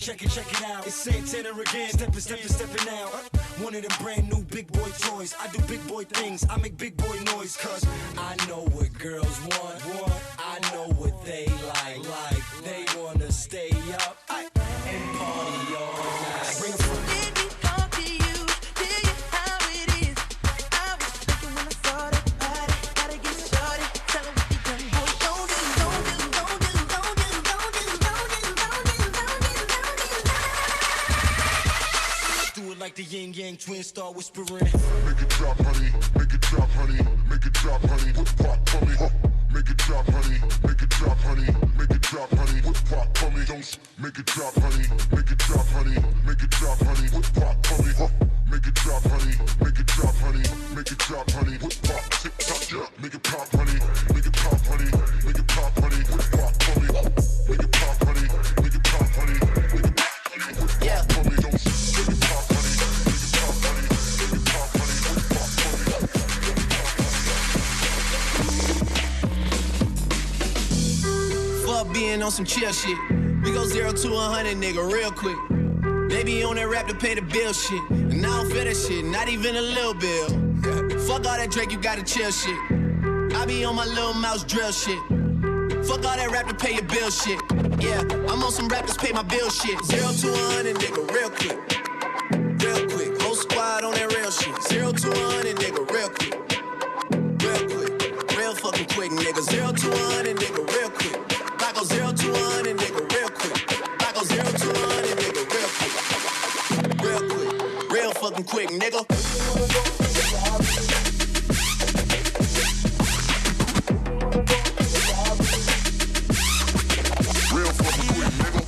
check it out. It's Santana again, stepping out. One of them brand new big boy toys. I do big boy things, I make big boy noise. Cause I know what girls want. I know what they like. They wanna stay up and party all night. Bring it from like the yin yang twin star whispering. Make it drop, honey. Make it drop, honey. Make it drop, honey. Whip pop for me. Make it drop, honey. Make it drop, honey. Make it drop, honey. Whip pop for me. Don't make it drop, honey. Make it drop, honey. Make it drop, honey. Whip pop for me. Make it drop, honey. Make it drop, honey. Make it drop, honey. Whip pop, tick tock, yeah. Make it pop, honey. Make it pop, honey. Make it pop, honey. Whip pop for me. Make it pop, honey. Make it pop, honey. Make it pop, honey. Whip pop for me. Don't make it pop, honey. Fuck being on some chill shit. We go 0 to 100, nigga, real quick. Baby on that rap to pay the bill shit. And I don't feel that shit, not even a little bill. Fuck all that Drake, you gotta chill shit. I be on my little mouse drill shit. Fuck all that rap to pay your bill shit. Yeah, I'm on some rappers pay my bill shit. 0 to 100, nigga, real quick. Real quick, whole squad on that real shit. 0 to 100, nigga, real quick. Real quick, real fucking quick, nigga. 0 to 100, nigga, real quick. I go 0 to 100, nigga, real quick. I go 0 to 100, nigga, real quick. Real quick, real fucking quick, nigga. Real fucking quick, nigga.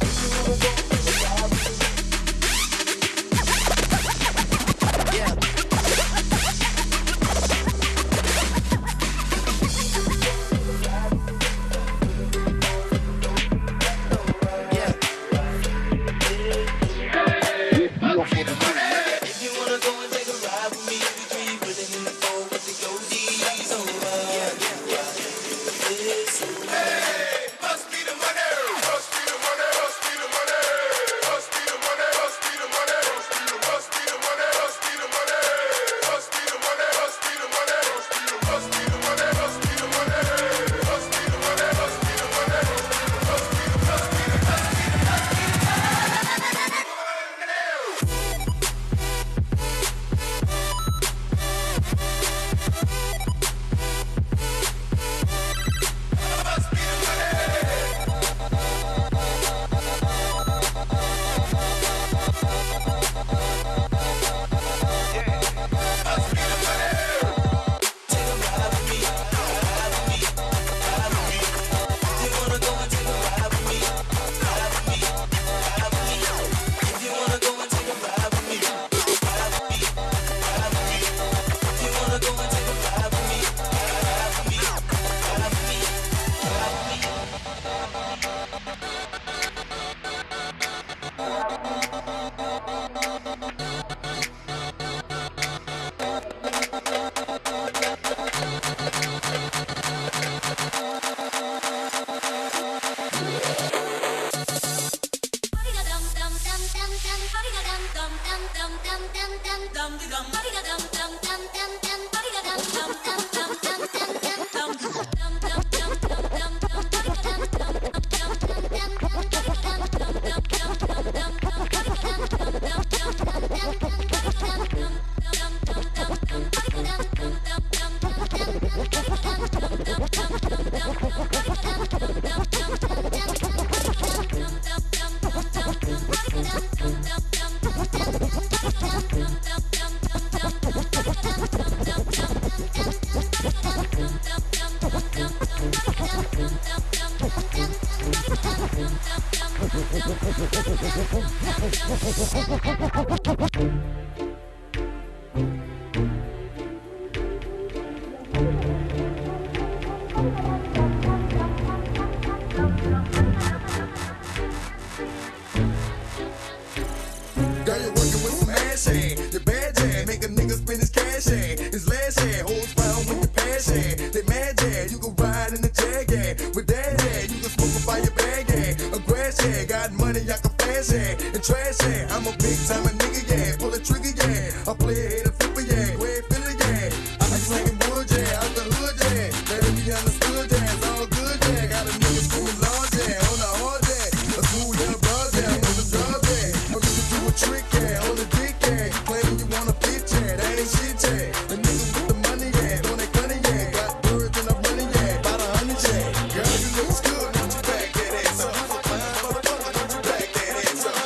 With that, you can smoke a fire bag, a grass cash, yeah. Got money, I can flash, yeah. And trash, yeah. I'm a big time nigga, yeah. Pull a trigger, yeah. I play a hit a flipper, yeah. Go ahead, feel it, yeah. I like slanging wood, yeah. Out the hood, yeah. Let it be understood, yeah. It's all good, yeah. Got a nigga screaming large, yeah. On the hard, yeah. A cool young bros, yeah. On the drugs, yeah. I'm gonna do a trick, yeah. On the dick, yeah. Claiming you wanna fit, yeah. That ain't shit, yeah. The nigga with the money, yeah. Don't they funny, yeah. Got birds and I'm running, yeah. About 100, yeah. Girl, you looks good. Don't you back that ass up. Fine motherfucker, don't you back that ass up.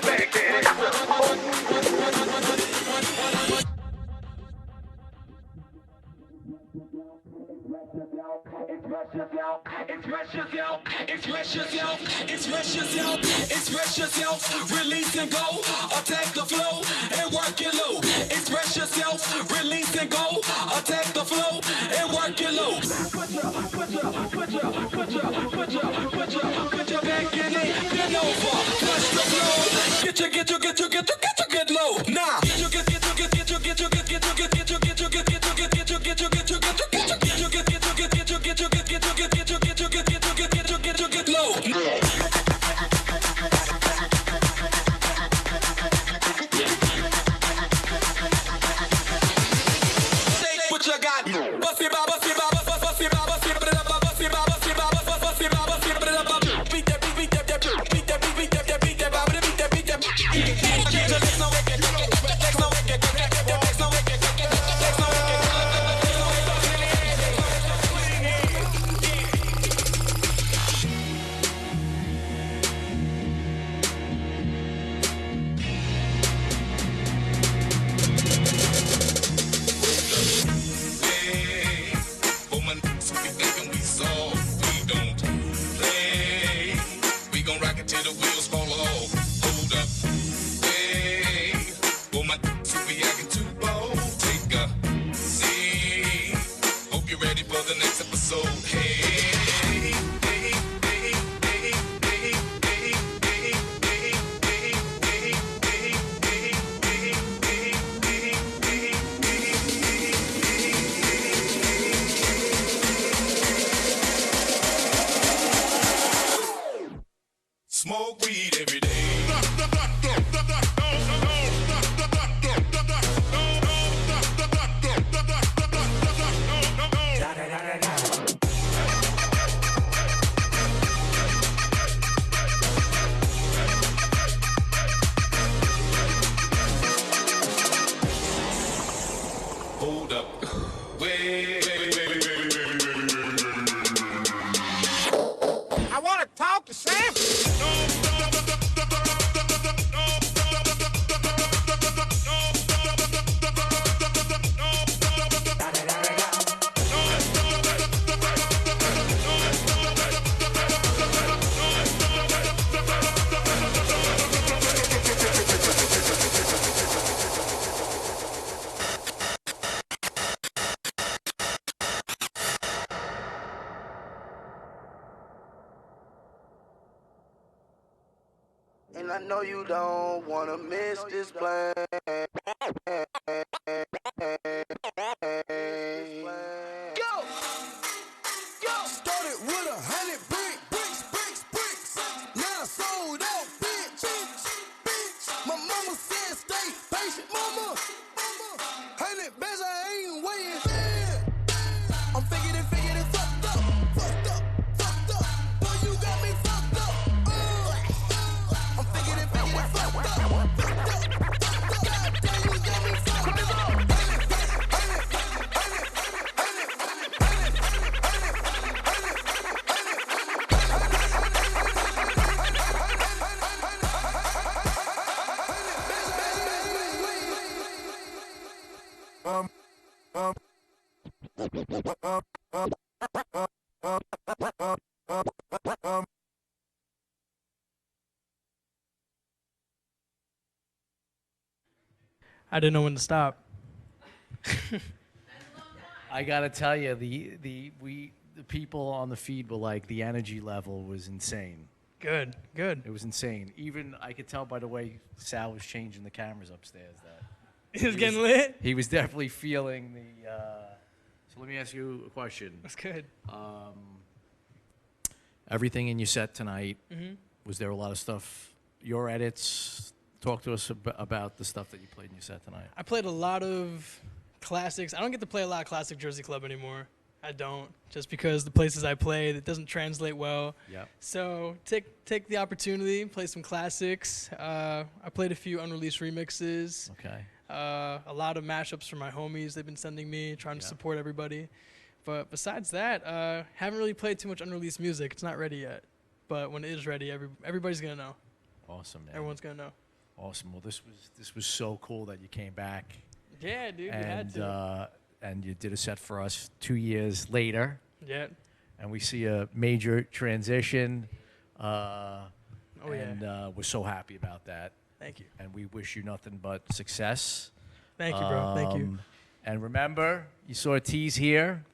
Back that ass up. Express yourself, release and go. Attack the flow and work it low. Express yourself, release and go. Attack the flow and work it low. Put your back in it, bend over, touch the flow. Get low. Nah. Get low. What you got? Bust it, bust it, bust it, bust it, bust it, bust it, bust it, bust it, bust it, bust it, bust it, beat that, beat that, beat that, beat that, beat that, beat that, beat that, beat that. Till the wheels fall off. Hold up. Hey, oh my super acting too bold. Take a seat. Hope you're ready for the next episode. Hey, hey, hey, hey, hey, hey, hey, hey, hey, hey, hey, smoke weed every day. Hold up. Wait. I want to talk to Sam. And I know you don't wanna miss this plane. Go! Started with 100 bricks. Now sold out, bitch. My mama said stay patient, mama. 100 bands, I ain't waiting. I'm figured it, fucked up. Boy, you got me fucked up. I'm figured it, fucked up. Goddamn, you got me fucked up. I didn't know when to stop. I gotta tell you, the people on the feed were like, the energy level was insane. Good. It was insane. Even I could tell by the way Sal was changing the cameras upstairs that He was getting lit? He was definitely feeling the. So let me ask you a question. That's good. everything in your set tonight. Mhm. Was there a lot of stuff, your edits? Talk to us about the stuff that you played in your set tonight. I played a lot of classics. I don't get to play a lot of classic Jersey Club anymore. I don't, just because the places I play, it doesn't translate well. Yep. So take the opportunity, play some classics. I played a few unreleased remixes. Okay. A lot of mashups from my homies they've been sending me, trying to support everybody. But besides that, haven't really played too much unreleased music. It's not ready yet. But when it is ready, everybody's gonna know. Awesome, man. Everyone's gonna know. Awesome. Well, this was so cool that you came back. Yeah, dude, you had to. And you did a set for us 2 years later. Yeah. And we see a major transition. Yeah. We're so happy about that. Thank you. And we wish you nothing but success. Thank you, bro. Thank you. And remember, you saw Teez here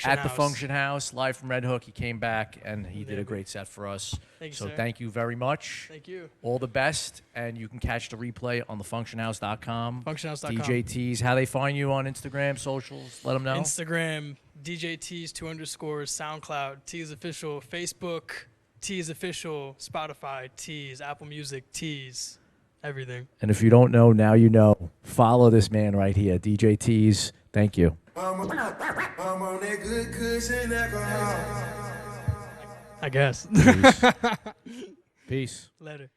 at the Function House, live from Red Hook. He came back, and he did a great set for us. Thank you, so sir. thank you very much. Thank you. All the best, and you can catch the replay on thefunctionhouse.com. Functionhouse.com. DJ Teez. How they find you on Instagram, socials? Let them know. Instagram, DJ Teez 2 underscores, SoundCloud, Teez Official, Facebook, Teez Official, Spotify, Teez, Apple Music, Teez, everything. And if you don't know, now you know. Follow this man right here, DJ Teez. Thank you. I'm on that good cushion alcohol. I guess. Peace. Later.